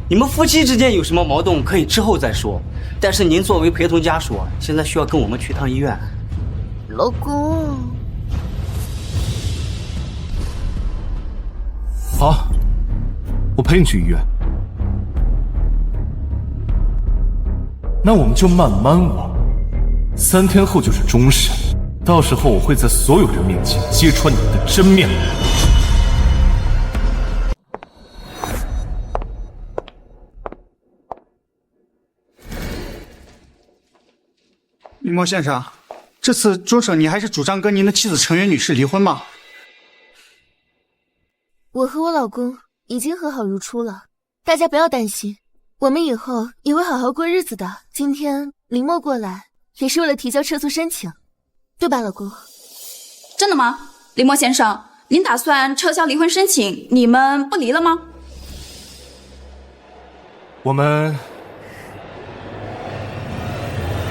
你们夫妻之间有什么矛盾可以之后再说，但是您作为陪同家属，现在需要跟我们去趟医院。老公，好，我陪你去医院。那我们就慢慢往，3天后就是终审，到时候我会在所有人面前揭穿你的真面目。林墨先生，这次终审你还是主张跟您的妻子程媛女士离婚吗？我和我老公已经和好如初了，大家不要担心，我们以后也会好好过日子的。今天林墨过来也是为了提交撤诉申请，对吧，老公？真的吗？林墨先生，您打算撤销离婚申请，你们不离了吗？我们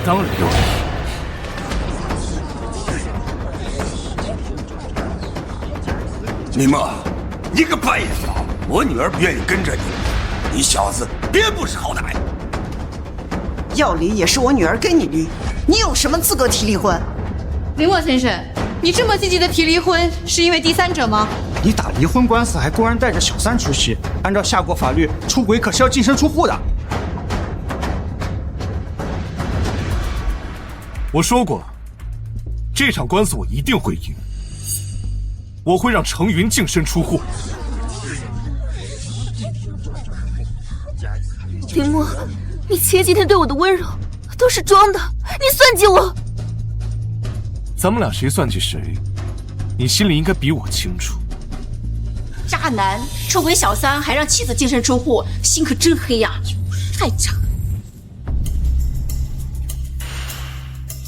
当然要离。林墨，你个白眼狼！我女儿不愿意跟着你，你小子别不识好歹。要离也是我女儿跟你离，你有什么资格提离婚？林墨先生，你这么积极的提离婚，是因为第三者吗？你打离婚官司还公然带着小三出席，按照夏国法律，出轨可是要净身出户的。我说过，这场官司我一定会赢，我会让程云净身出户。林墨，你前几天对我的温柔都是装的，你算计我。咱们俩谁算计谁，你心里应该比我清楚。渣男，出轨小三，还让妻子净身出户，心可真黑呀！太渣。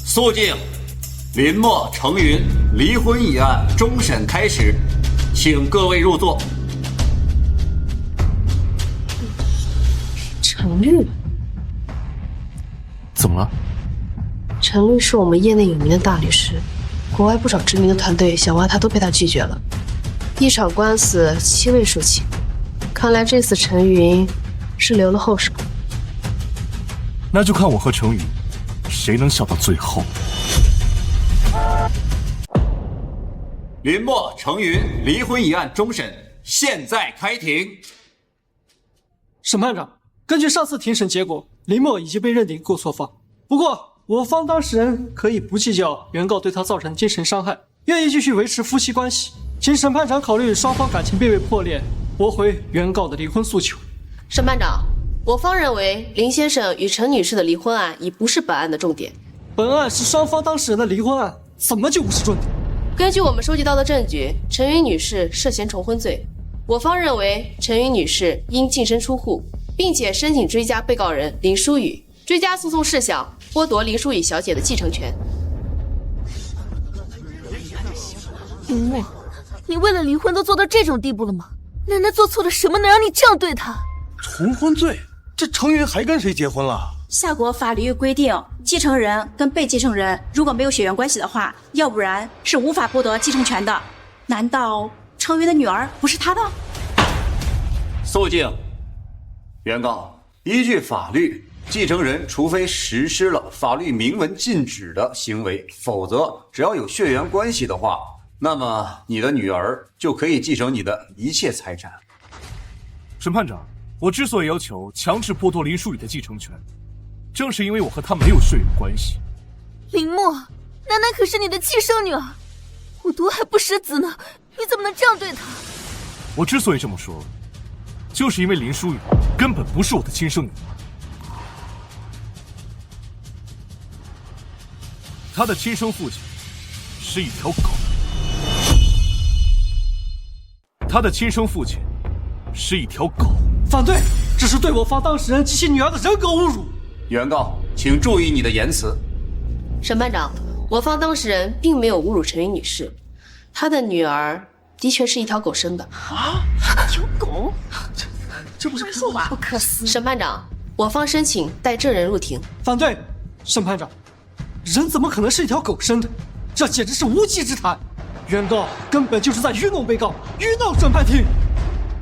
肃静，林墨、程云离婚一案终审开始，请各位入座。陈律，怎么了？陈律是我们业内有名的大律师，国外不少知名的团队想挖他都被他拒绝了。一场官司7位诉请，看来这次陈云是留了后手。那就看我和程云谁能笑到最后。林墨、程云离婚一案终审现在开庭。审判长，根据上次庭审结果，林墨已经被认定过错方。不过，我方当事人可以不计较原告对他造成精神伤害，愿意继续维持夫妻关系。请审判长考虑双方感情并未破裂，驳回原告的离婚诉求。审判长，我方认为林先生与陈女士的离婚案已不是本案的重点。本案是双方当事人的离婚案，怎么就不是重点？根据我们收集到的证据，陈云女士涉嫌重婚罪，我方认为陈云女士应净身出户，并且申请追加被告人林淑雨。追加诉讼事项剥夺林淑雨小姐的继承权。林墨，你为了离婚都做到这种地步了吗？楠楠做错了什么能让你这样对她？重婚罪？这程云还跟谁结婚了？夏国法律规定，继承人跟被继承人如果没有血缘关系的话，要不然是无法剥夺继承权的。难道程云的女儿不是他的？肃静。原告，依据法律，继承人除非实施了法律明文禁止的行为，否则只要有血缘关系的话，那么你的女儿就可以继承你的一切财产。审判长，我之所以要求强制剥夺林淑雨的继承权，正是因为我和她没有血缘关系。林默，楠楠可是你的亲生女儿，我毒还不食子呢，你怎么能这样对她？我之所以这么说，就是因为林淑雨根本不是我的亲生女儿。她的亲生父亲是一条狗，她的亲生父亲是一条狗。反对，这是对我方当事人及其女儿的人格侮辱。原告，请注意你的言辞。审判长，我方当事人并没有侮辱陈云女士，她的女儿的确是一条狗生的。啊，一条狗？这不是说话？不可思议！审判长，我方申请带证人入庭。反对，审判长，人怎么可能是一条狗生的？这简直是无稽之谈！原告根本就是在愚弄被告，愚弄审判庭。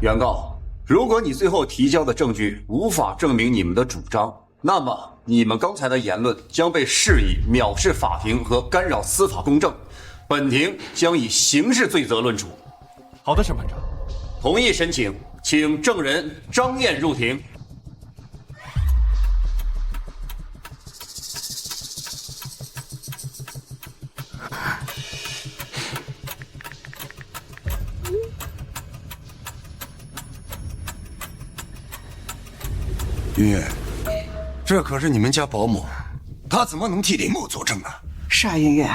原告，如果你最后提交的证据无法证明你们的主张，那么你们刚才的言论将被视以藐视法庭和干扰司法公正，本庭将以刑事罪责论处。好的，审判长。同意申请，请证人张燕入庭。云云，这可是你们家保姆，她怎么能替林默作证呢？是啊，云云，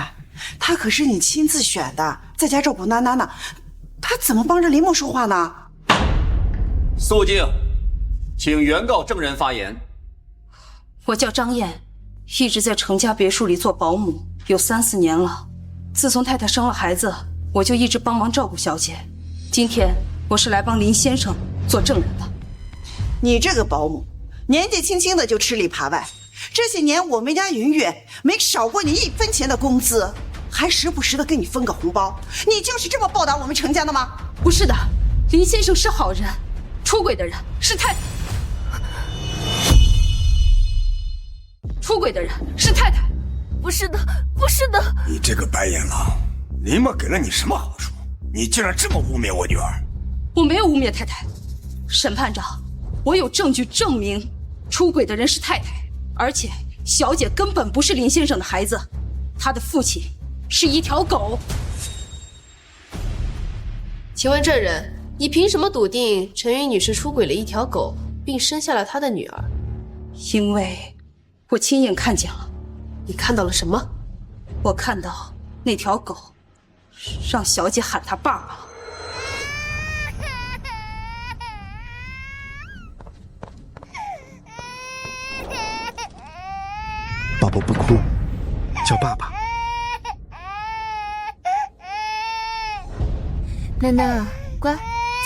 她可是你亲自选的，在家照顾楠楠呢，她怎么帮着林默说话呢？肃静，请原告证人发言。我叫张燕，一直在程家别墅里做保姆，有3、4年了。自从太太生了孩子，我就一直帮忙照顾小姐。今天我是来帮林先生做证人的。你这个保姆，年纪轻轻的就吃里扒外，这些年我们家云云没少过你1分钱的工资，还时不时的给你分个红包，你就是这么报答我们程家的吗？不是的，林先生是好人，出轨的人是太太。出轨的人是太太。不是的，不是的。你这个白眼狼，林默给了你什么好处？你竟然这么污蔑我女儿！我没有污蔑太太，审判长，我有证据证明出轨的人是太太，而且小姐根本不是林先生的孩子，她的父亲是一条狗。请问证人，你凭什么笃定陈云女士出轨了一条狗，并生下了她的女儿？因为我亲眼看见了。你看到了什么？我看到那条狗让小姐喊她爸爸。宝宝不哭，叫爸爸。楠楠，乖，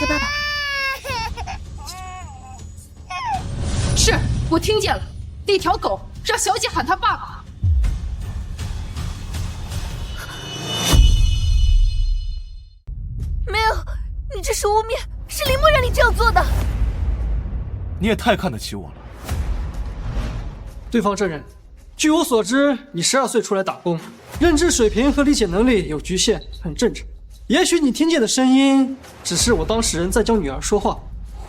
叫爸爸。是，我听见了，那条狗让小姐喊她爸爸。没有，你这是污蔑，是林默让你这样做的。你也太看得起我了。对方证人，据我所知，你12岁出来打工，认知水平和理解能力有局限，很正常。也许你听见的声音只是我当事人在教女儿说话，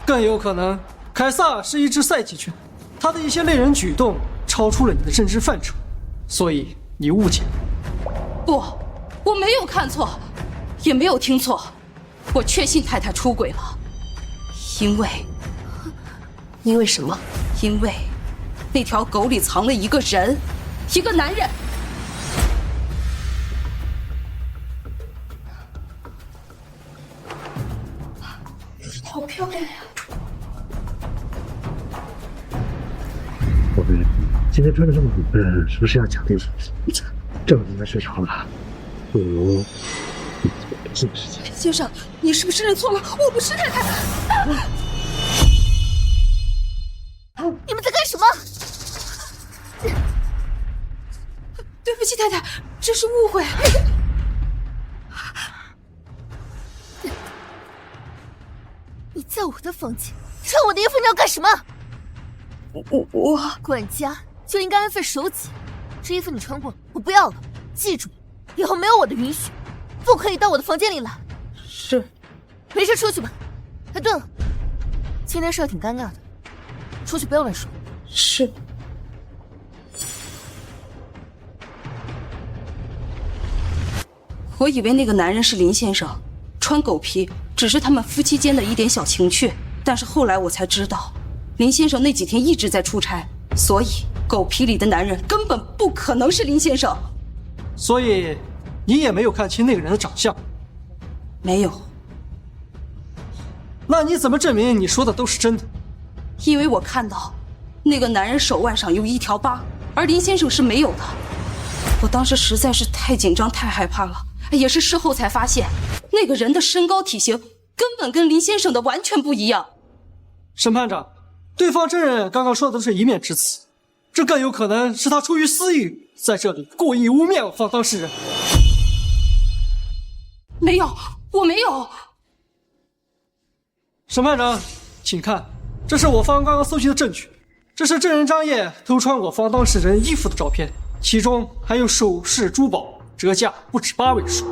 更有可能凯撒是一只赛级犬，他的一些类人举动超出了你的认知范畴，所以你误解。不，我没有看错，也没有听错，我确信太太出轨了，因为什么？因为那条狗里藏了一个人，一个男人。好漂亮呀！我们今天穿的这么古笨，是不是要奖励我？这会应该睡着了，不如这个事情。先生，你是不是认错了？我不是太太。你们在干什么？对不起，太太，这是误会。你在我的房间穿我的衣服，你要干什么？我管家就应该安分守己。这衣服你穿过，我不要了。记住，以后没有我的允许，不可以到我的房间里来。是。没事，出去吧。哎，对了，今天事儿挺尴尬的，出去不要乱说。是。我以为那个男人是林先生，穿狗皮只是他们夫妻间的一点小情趣，但是后来我才知道，林先生那几天一直在出差，所以狗皮里的男人根本不可能是林先生。所以你也没有看清那个人的长相？没有。那你怎么证明你说的都是真的？因为我看到那个男人手腕上有一条疤，而林先生是没有的。我当时实在是太紧张太害怕了，也是事后才发现，那个人的身高体型根本跟林先生的完全不一样。审判长，对方证人刚刚说的都是一面之词，这更有可能是他出于私欲，在这里故意污蔑我方当事人。没有，我没有。审判长，请看，这是我方刚刚搜集的证据，这是证人张烨偷穿我方当事人衣服的照片，其中还有首饰珠宝，折价不止8位数。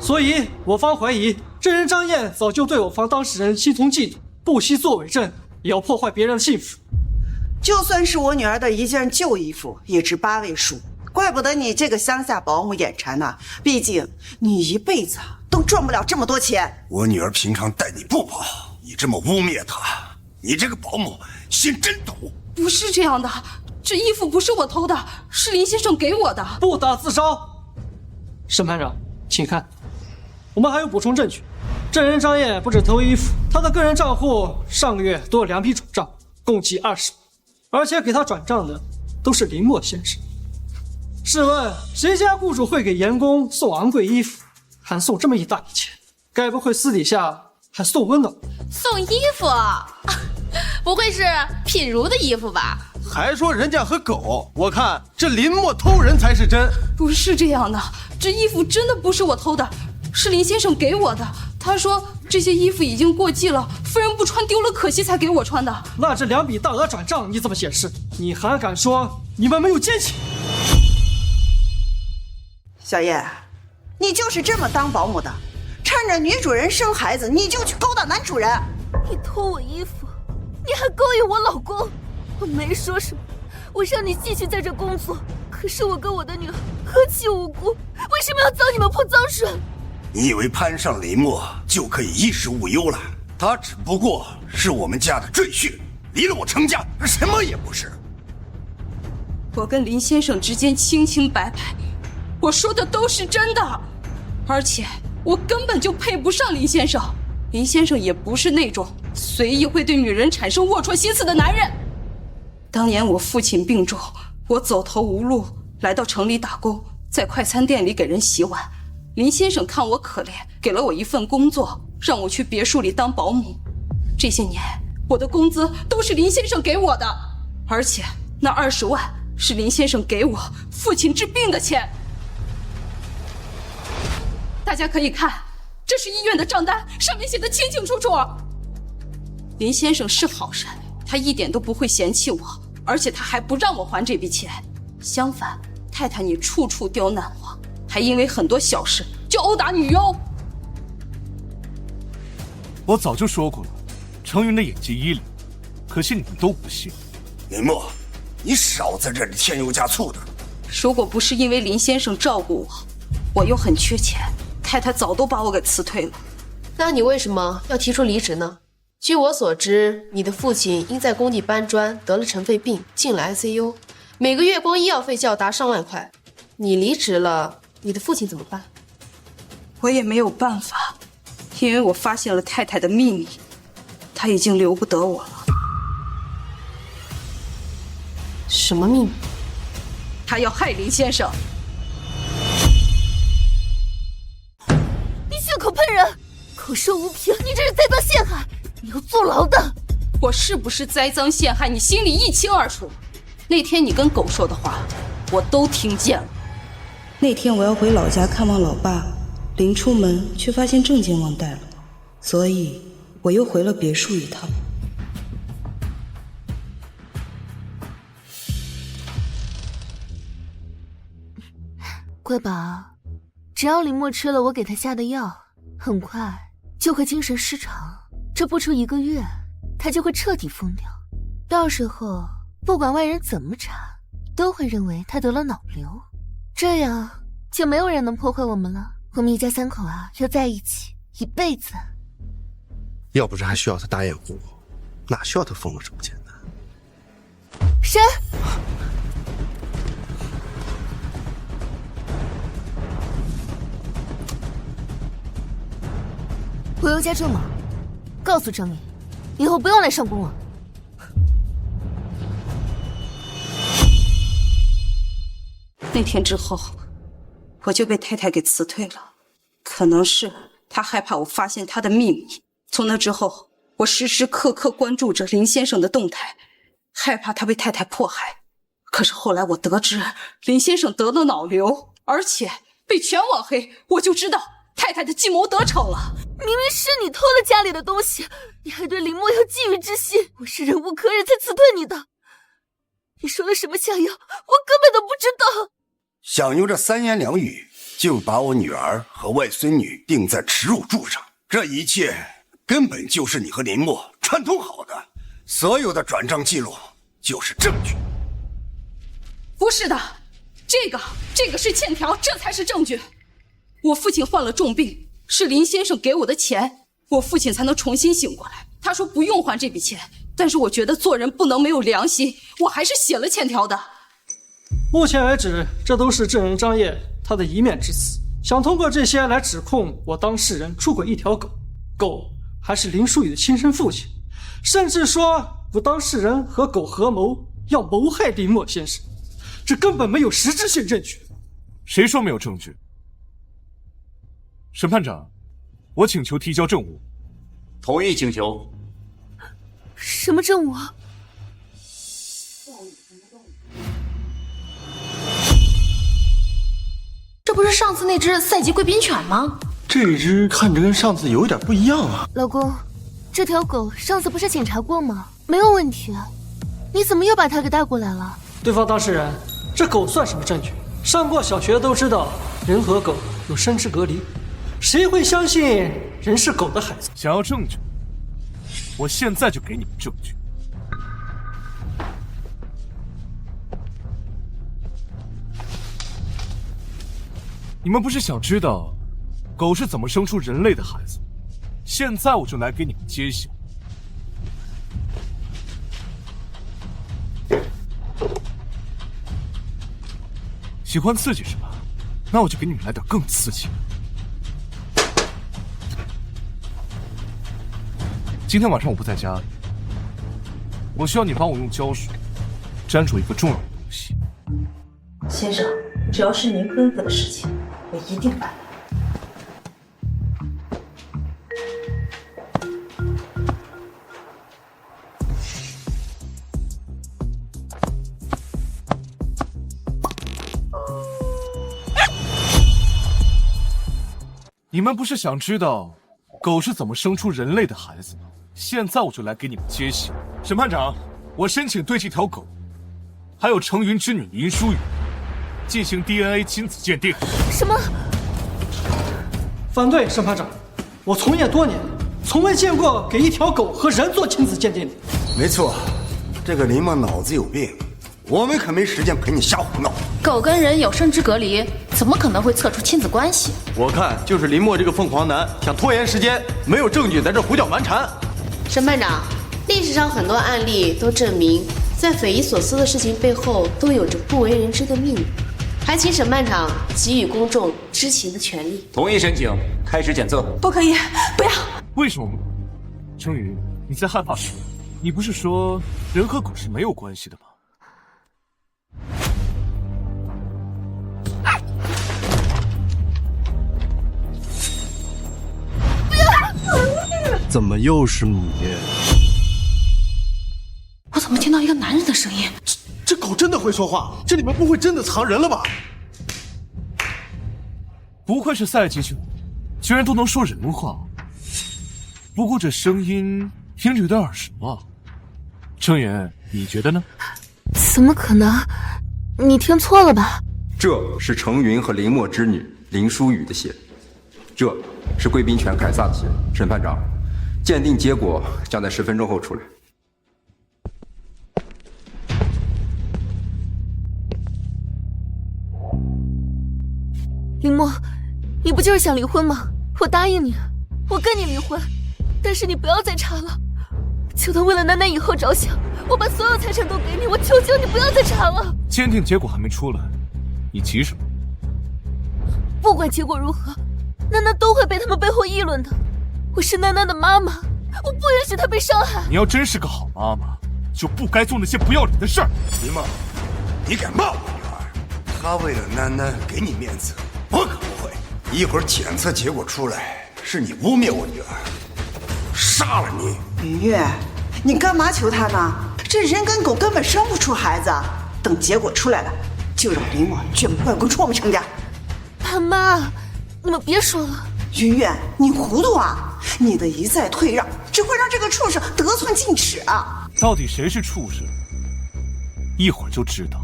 所以我方怀疑证人张烨早就对我方当事人心存嫉妒，不惜作伪证，也要破坏别人的幸福。就算是我女儿的一件旧衣服，也值8位数，怪不得你这个乡下保姆眼馋呐！毕竟你一辈子都赚不了这么多钱。我女儿平常待你不薄，你这么污蔑她，你这个保姆心真毒。不是这样的，这衣服不是我偷的，是林先生给我的。不打自招。审判长，请看，我们还有补充证据。证人张烨不止偷衣服，他的个人账户上个月多了2笔转账，共计20万，而且给他转账的都是林默先生。试问谁家雇主会给员工送昂贵衣服，还送这么一大笔钱？该不会私底下还送温暖？送衣服？不会是品如的衣服吧？还说人家和狗，我看这林默偷人才是真。不是这样的，这衣服真的不是我偷的，是林先生给我的。他说这些衣服已经过季了，夫人不穿丢了可惜才给我穿的。那这2笔大额转账你怎么解释？你还敢说你们没有奸情？小叶，你就是这么当保姆的？趁着女主人生孩子，你就去勾搭男主人？你偷我衣服，你还勾引我老公，我没说什么，我让你继续在这工作。可是我跟我的女儿何其无辜，为什么要遭你们泼脏水？你以为攀上林默就可以衣食无忧了？他只不过是我们家的赘婿，离了我程家什么也不是。我跟林先生之间清清白白，我说的都是真的，而且我根本就配不上林先生。林先生也不是那种随意会对女人产生龌龊心思的男人。当年我父亲病重，我走投无路，来到城里打工，在快餐店里给人洗碗。林先生看我可怜，给了我一份工作，让我去别墅里当保姆。这些年我的工资都是林先生给我的，而且那20万是林先生给我父亲治病的钱。大家可以看，这是医院的账单，上面写的清清楚楚。林先生是好人，他一点都不会嫌弃我，而且他还不让我还这笔钱。相反，太太你处处刁难我，还因为很多小事就殴打女佣。我早就说过了，程云的演技1流，可惜你们都不信。林默，你少在这里添油加醋的。如果不是因为林先生照顾我，我又很缺钱，太太早都把我给辞退了。那你为什么要提出离职呢？据我所知，你的父亲因在工地搬砖得了尘肺病，进了 ICU， 每个月光医药费就要达上万块。你离职了，你的父亲怎么办？我也没有办法，因为我发现了太太的秘密，她已经留不得我了。什么秘密？她要害林先生。你血口喷口舌无凭，你这是栽赃陷害，你要坐牢的。我是不是栽赃陷害，你心里一清二楚。那天你跟狗说的话，我都听见了。那天我要回老家看望老爸，临出门却发现证件忘带了，所以我又回了别墅一趟。乖宝，只要林墨吃了我给他下的药，很快就会精神失常，这不出1个月，他就会彻底疯掉。到时候不管外人怎么查，都会认为他得了脑瘤，这样就没有人能破坏我们了。我们一家3口啊，要在一起一辈子。要不是还需要他打掩护，哪需要他疯了这么简单？谁？回游家郑某，告诉张爷，以后不用来上宫了。那天之后，我就被太太给辞退了。可能是她害怕我发现她的秘密。从那之后，我时时刻刻关注着林先生的动态，害怕他被太太迫害。可是后来我得知林先生得了脑瘤，而且被全网黑，我就知道太太的计谋得逞了。明明是你偷了家里的东西，你还对林墨有觊觎之心，我是忍无可忍才辞退你的。你说了什么下药，我根本都不知道。想用这3言2语就把我女儿和外孙女钉在耻辱柱上，这一切根本就是你和林墨串通好的，所有的转账记录就是证据。不是的，这个是欠条，这才是证据。我父亲患了重病，是林先生给我的钱，我父亲才能重新醒过来。他说不用还这笔钱，但是我觉得做人不能没有良心，我还是写了欠条的。目前为止，这都是证人张烨他的一面之词，想通过这些来指控我当事人出轨一条狗，狗还是林淑雨的亲生父亲，甚至说我当事人和狗合谋要谋害林墨先生，这根本没有实质性证据。谁说没有证据？审判长，我请求提交证物。同意请求。什么证物？这不是上次那只赛级贵宾犬吗？这只看着跟上次有点不一样啊。老公，这条狗上次不是检查过吗？没有问题，你怎么又把它给带过来了？对方当事人，这狗算什么证据？上过小学都知道，人和狗有生殖隔离，谁会相信人是狗的孩子？想要证据，我现在就给你们证据。你们不是想知道狗是怎么生出人类的孩子？现在我就来给你们揭晓。喜欢刺激是吧？那我就给你们来点更刺激。今天晚上我不在家，我需要你帮我用胶水粘住一个重要的东西。先生，只要是您吩咐的事情，我一定办。你们不是想知道狗是怎么生出人类的孩子吗？现在我就来给你们揭晓。审判长，我申请对这条狗，还有程云之女林淑雨进行 DNA 亲子鉴定。什么？反对，审判长。我从业多年，从未见过给一条狗和人做亲子鉴定的。没错，这个林墨脑子有病，我们可没时间陪你瞎胡闹。狗跟人有生殖隔离，怎么可能会测出亲子关系？我看就是林墨这个凤凰男想拖延时间，没有证据在这胡搅蛮缠。审判长，历史上很多案例都证明，在匪夷所思的事情背后都有着不为人知的秘密，还请审判长给予公众知情的权利。同意申请，开始检测。不可以，不要！为什么不？程云，你在害怕什么？你不是说人和狗是没有关系的吗？不要！怎么又是你？我怎么听到一个男人的声音？这狗真的会说话？这里面不会真的藏人了吧？不愧是赛季犬，居然都能说人话。不过这声音听着有点耳熟啊。程云，你觉得呢？怎么可能？你听错了吧？这是程云和林墨之女林舒雨的血，这是贵宾犬凯撒的血。审判长，鉴定结果将在10分钟后出来。林墨，你不就是想离婚吗？我答应你，我跟你离婚，但是你不要再查了。求他为了楠楠以后着想，我把所有财产都给你，我求求你不要再查了。鉴定结果还没出来，你急什么？不管结果如何，楠楠都会被他们背后议论的。我是楠楠的妈妈，我不允许她被伤害。你要真是个好妈妈，就不该做那些不要脸的事儿。林墨，你敢骂我女儿？她为了楠楠给你面子，我可不会。一会儿检测结果出来，是你污蔑我女儿，杀了你。云月，你干嘛求他呢？这人跟狗根本生不出孩子，等结果出来了，就让林墨卷不怪归出我们程家。爸妈，你们别说了。云月，你糊涂啊！你的一再退让，只会让这个畜生得寸进尺啊！到底谁是畜生？一会儿就知道。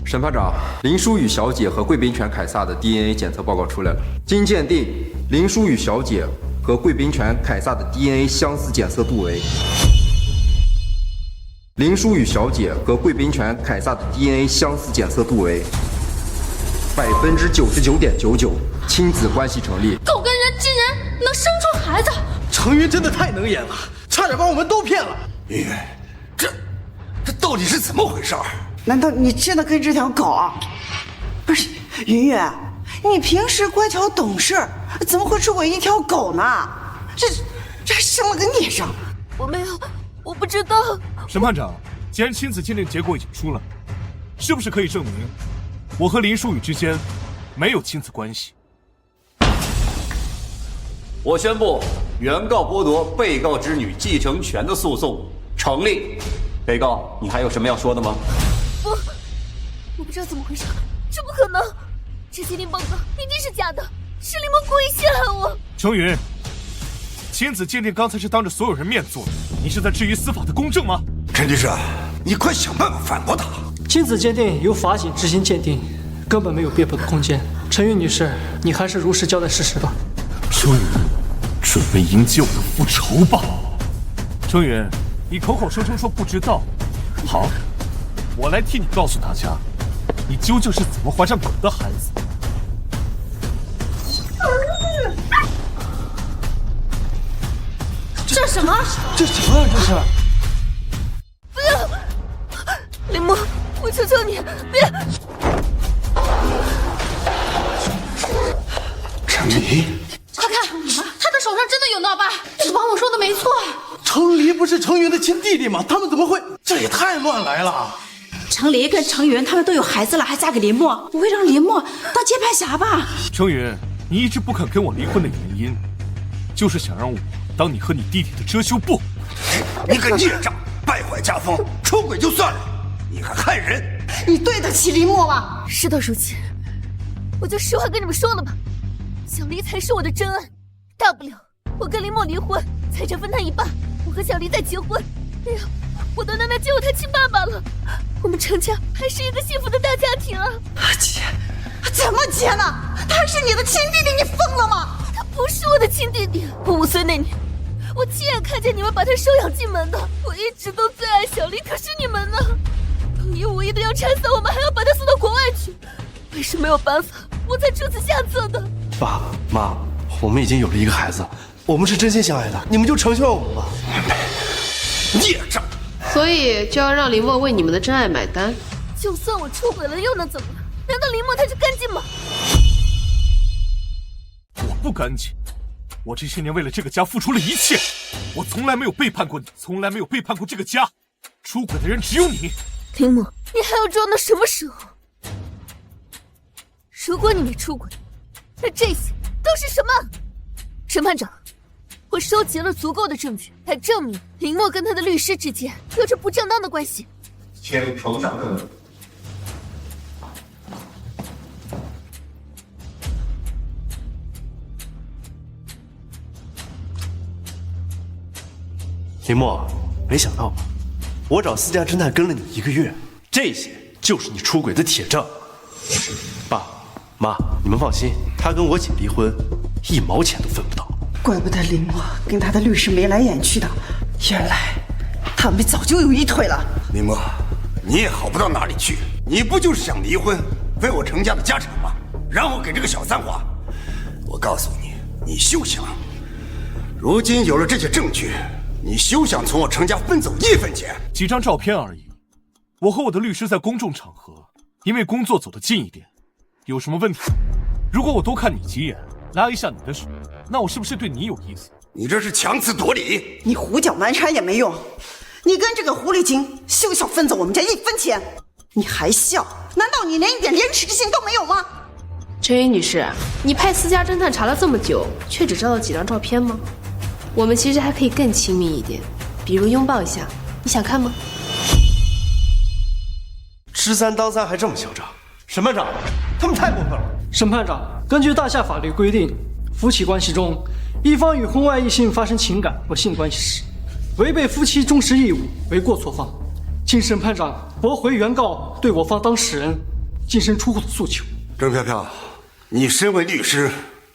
审判长，林舒雨小姐和贵宾犬凯撒的 DNA 检测报告出来了。经鉴定，林舒雨小姐和贵宾犬凯撒的 DNA 相似检测度为。林舒雨小姐和贵宾犬凯撒的 DNA 相似检测度为99.99%，亲子关系成立。狗跟人竟然能生出孩子！程云真的太能演了，差点把我们都骗了。云月，这到底是怎么回事？难道你真的跟这条狗啊？不是，云月，你平时乖巧懂事，怎么会出轨一条狗呢？这还生了个孽障。我没有，我不知道。审判长，既然亲子鉴定结果已经出了，是不是可以证明我和林舒雨之间没有亲子关系？我宣布，原告剥夺被告之女继承权的诉讼成立。被告，你还有什么要说的吗？不，我不知道怎么回事，这不可能！这鉴定报告一定是假的，是林墨故意陷害我。程云，亲子鉴定刚才是当着所有人面做的，你是在质疑司法的公正吗？陈律师，你快想办法反驳他！亲子鉴定由法警执行鉴定，根本没有辩驳的空间。陈云女士，你还是如实交代事实吧。程云，准备迎接我的复仇吧！程云，你口口声声说不知道，好，我来替你告诉大家，你究竟是怎么怀上狗的孩子。这什么？这什么啊？这是？不要！林墨，我求求你，别！程离，快看，他的手上真的有闹疤，是王某说的没错。程离不是程云的亲弟弟吗？他们怎么会？这也太乱来了！程离跟程云他们都有孩子了，还嫁给林墨，不会让林墨当接盘侠吧？程云，你一直不肯跟我离婚的原因，就是想让我当你和你弟弟的遮羞布。你个孽障，败坏家风，出轨就算了，你还害人！你对得起林墨吗？事到如今，我就实话跟你们说了吧，小黎才是我的真爱，大不了我跟林墨离婚，财产分他一半，我和小黎再结婚，那样我的奶奶就有他亲爸爸了，我们程家还是一个幸福的大家庭啊！姐，怎么结呢？他还是你的亲弟弟，你疯了吗？他不是我的亲弟弟，我5岁那年，我亲眼看见你们把他收养进门的，我一直都最爱小黎，可是你们呢？有意无意的要拆散我们，还要把他送到国外去，我也是没有办法，我才出此下策的。爸妈，我们已经有了一个孩子，我们是真心相爱的，你们就成全我们吧。孽障！所以就要让林墨为你们的真爱买单。就算我出轨了，又能怎么样？难道林墨他就干净吗？我不干净，我这些年为了这个家付出了一切，我从来没有背叛过你，从来没有背叛过这个家。出轨的人只有你。林墨，你还要装到什么时候？如果你没出轨，那这些都是什么？审判长，我收集了足够的证据来证明林墨跟他的律师之间有着不正当的关系。请呈上证据。林墨，没想到吧？我找私家侦探跟了你1个月，这些就是你出轨的铁证。爸妈，你们放心，他跟我姐离婚，1毛钱都分不到。怪不得林墨跟他的律师眉来眼去的，原来他们早就有一腿了。林墨，你也好不到哪里去，你不就是想离婚，分我程家的家产吗？然后给这个小三花。我告诉你，你休想！如今有了这些证据，你休想从我程家分走1分钱。几张照片而已，我和我的律师在公众场合，因为工作走得近一点，有什么问题？如果我多看你几眼，拉一下你的手，那我是不是对你有意思？你这是强词夺理！你胡搅蛮缠也没用，你跟这个狐狸精休想分走我们家1分钱！你还笑？难道你连一点廉耻之心都没有吗？陈云女士，你派私家侦探查了这么久，却只找到几张照片吗？我们其实还可以更亲密一点，比如拥抱一下，你想看吗？吃3当3还这么嚣张，审判长，他们太过分了。审判长，根据大厦法律规定，夫妻关系中，一方与婚外异性发生情感或性关系时，违背夫妻忠实义务为过错方，请审判长驳回原告对我方当事人净身出户的诉求。郑飘飘，你身为律师，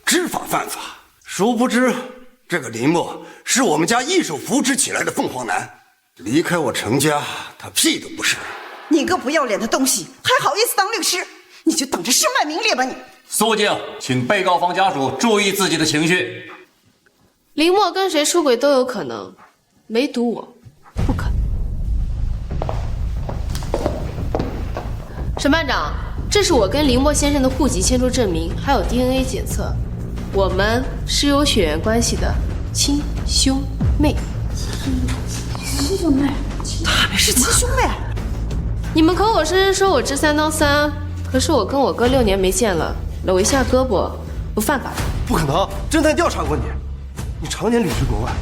知法犯法，殊不知这个林墨是我们家一手扶持起来的凤凰男，离开我程家，他屁都不是。你个不要脸的东西，还好意思当律师？你就等着身败名裂吧你！肃静，请被告方家属注意自己的情绪。林墨跟谁出轨都有可能，唯独我不可能。审判长，这是我跟林墨先生的户籍迁出证明，还有 DNA 检测，我们是有血缘关系的亲兄妹。亲兄妹？他们是亲兄妹？你们口口声声说我知3当3，可是我跟我哥6年没见了，搂一下胳膊不犯法的。不可能，侦探调查过你，你常年旅居国外，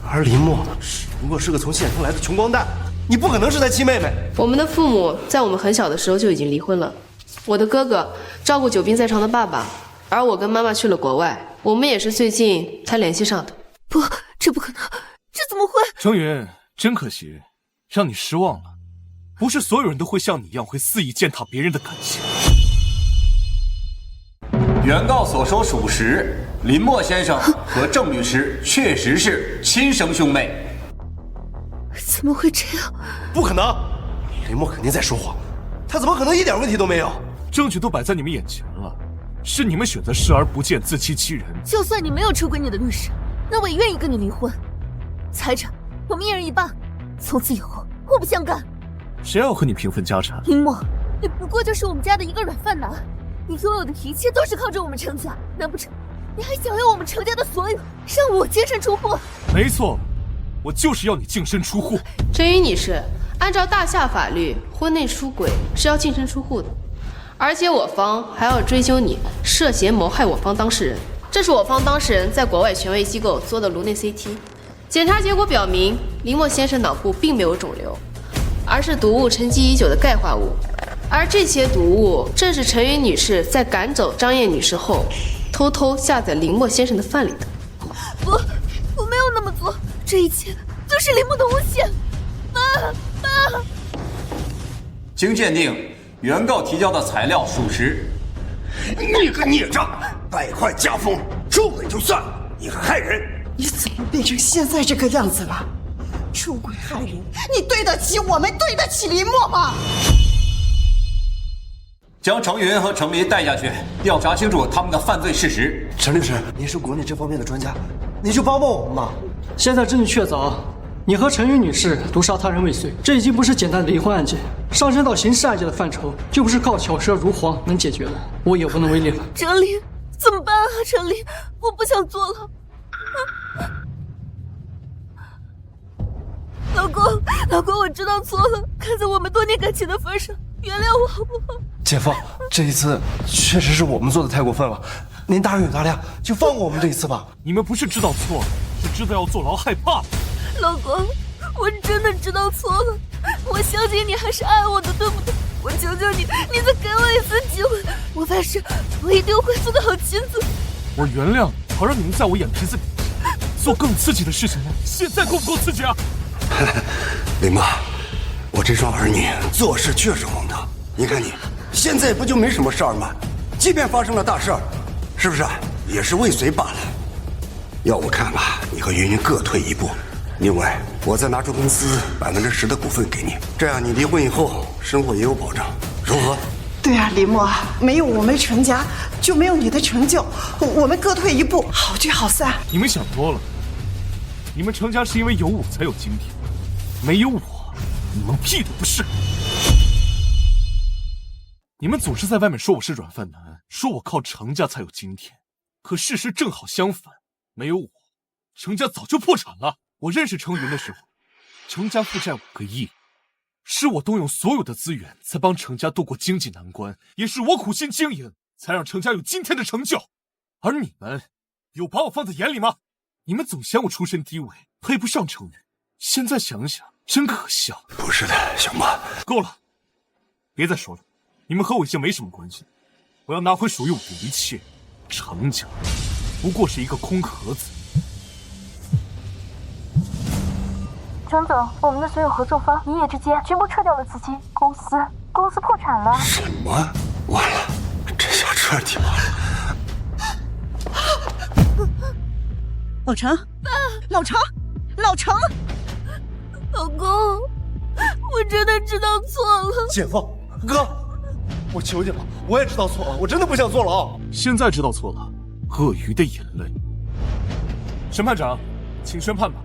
而林墨呢，只不过是个从县城来的穷光蛋，你不可能是他亲妹妹。我们的父母在我们很小的时候就已经离婚了，我的哥哥照顾久病在床的爸爸，而我跟妈妈去了国外，我们也是最近才联系上的。不，这不可能，这怎么会？程云，真可惜，让你失望了。不是所有人都会像你一样会肆意践踏别人的感情。原告所说属实，林墨先生和郑律师确实是亲生兄妹。怎么会这样？不可能，林墨肯定在说谎，他怎么可能一点问题都没有？证据都摆在你们眼前了，是你们选择视而不见，自欺欺人。就算你没有出轨你的律师，那我也愿意跟你离婚，财产我们1人1半，从此以后互不相干。谁要和你平分家产？林墨，你不过就是我们家的一个软饭男，你拥有的一切都是靠着我们程家，难不成你还想要我们程家的所有，让我净身出户？没错，我就是要你净身出户。陈云女士，按照大厦法律，婚内出轨是要净身出户的，而且我方还要追究你涉嫌谋害我方当事人。这是我方当事人在国外权威机构做的颅内 CT， 检查结果表明林墨先生脑部并没有肿瘤，而是毒物沉积已久的钙化物，而这些毒物正是陈云女士在赶走张燕女士后，偷偷下在林墨先生的饭里的。不，我没有那么做，这一切都是林墨的诬陷。爸。经鉴定，原告提交的材料属实。你个孽障，败坏家风，出轨就算了，你还害人！你怎么变成现在这个样子了？出轨害人，你对得起我们，对得起林墨吗？将程云和程林带下去，调查清楚他们的犯罪事实。陈律师，您是国内这方面的专家，你就帮帮我们吧。现在证据确凿，你和陈云女士毒杀他人未遂，这已经不是简单的离婚案件，上升到刑事案件的范畴，就不是靠巧舌如簧能解决的，我也无能为力了。程林，怎么办啊？程林，我不想做了。老公，我知道错了，看在我们多年感情的份上，原谅我好不好？姐夫，这一次确实是我们做的太过分了，您大人有大量，就放过我们这一次吧。你们不是知道错了，是知道要坐牢害怕。老公，我真的知道错了，我相信你还是爱我的，对不对？我求求你，你再给我一次机会，我发誓，我一定会做个好妻子。我原谅你，好让你们在我眼皮子底下做更刺激的事情呢。现在够不够刺激啊？林妈，我这双儿女做事确实荒唐。你看你，现在不就没什么事儿吗？即便发生了大事儿，是不是也是未遂罢了？要我看吧，你和云云各退一步。另外，我再拿出公司10%的股份给你，这样你离婚以后生活也有保障，如何？对啊，林默，没有我们程家，就没有你的成就。我们各退一步，好聚好散。你们想多了，你们程家是因为有我才有今天，没有我，你们屁都不是。你们总是在外面说我是软饭男，说我靠程家才有今天，可事实正好相反，没有我，程家早就破产了。我认识程云的时候，程家负债5个亿，是我动用所有的资源才帮程家渡过经济难关，也是我苦心经营才让程家有今天的成就。而你们有把我放在眼里吗？你们总嫌我出身低微，配不上程云，现在想想真可笑。不是的，小妈，够了，别再说了，你们和我已经没什么关系，我要拿回属于我的一切。程家不过是一个空壳子。程总，我们的所有合作方一夜之间全部撤掉了资金，公司破产了。什么？完了，这下彻底完了。老程，老程，老程，老公，我真的知道错了。姐夫，哥，我求你了，我也知道错了，我真的不想坐牢。现在知道错了，鳄鱼的眼泪。审判长，请宣判吧。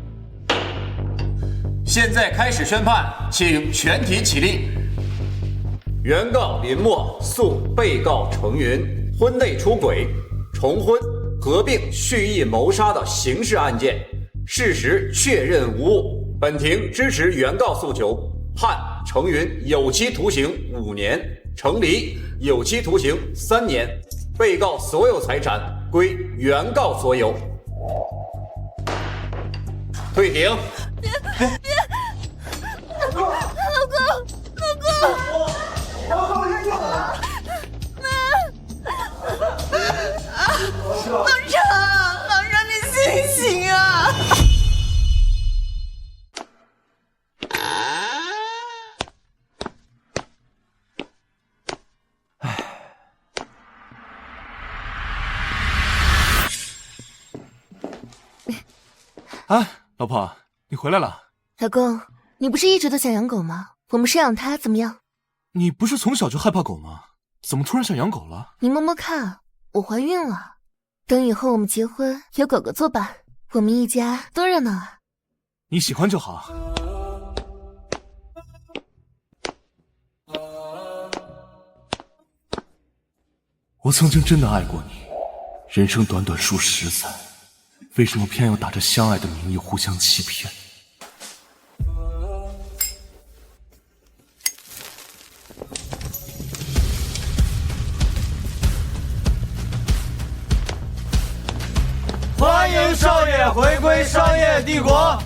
现在开始宣判，请全体起立。原告林默诉被告程云婚内出轨、重婚、合并蓄意谋杀的刑事案件，事实确认无误。本庭支持原告诉求，判程云有期徒刑5年，程黎有期徒刑3年。被告所有财产归原告所有。退庭。老程，你醒醒啊！哎，老婆，你回来了。老公，你不是一直都想养狗吗？我们收养它怎么样？你不是从小就害怕狗吗？怎么突然想养狗了？你摸摸看，我怀孕了。等以后我们结婚，有狗狗作伴，我们一家多热闹啊！你喜欢就好。我曾经真的爱过你，人生短短数十载，为什么偏要打着相爱的名义互相欺骗？欢迎少爷回归商业帝国。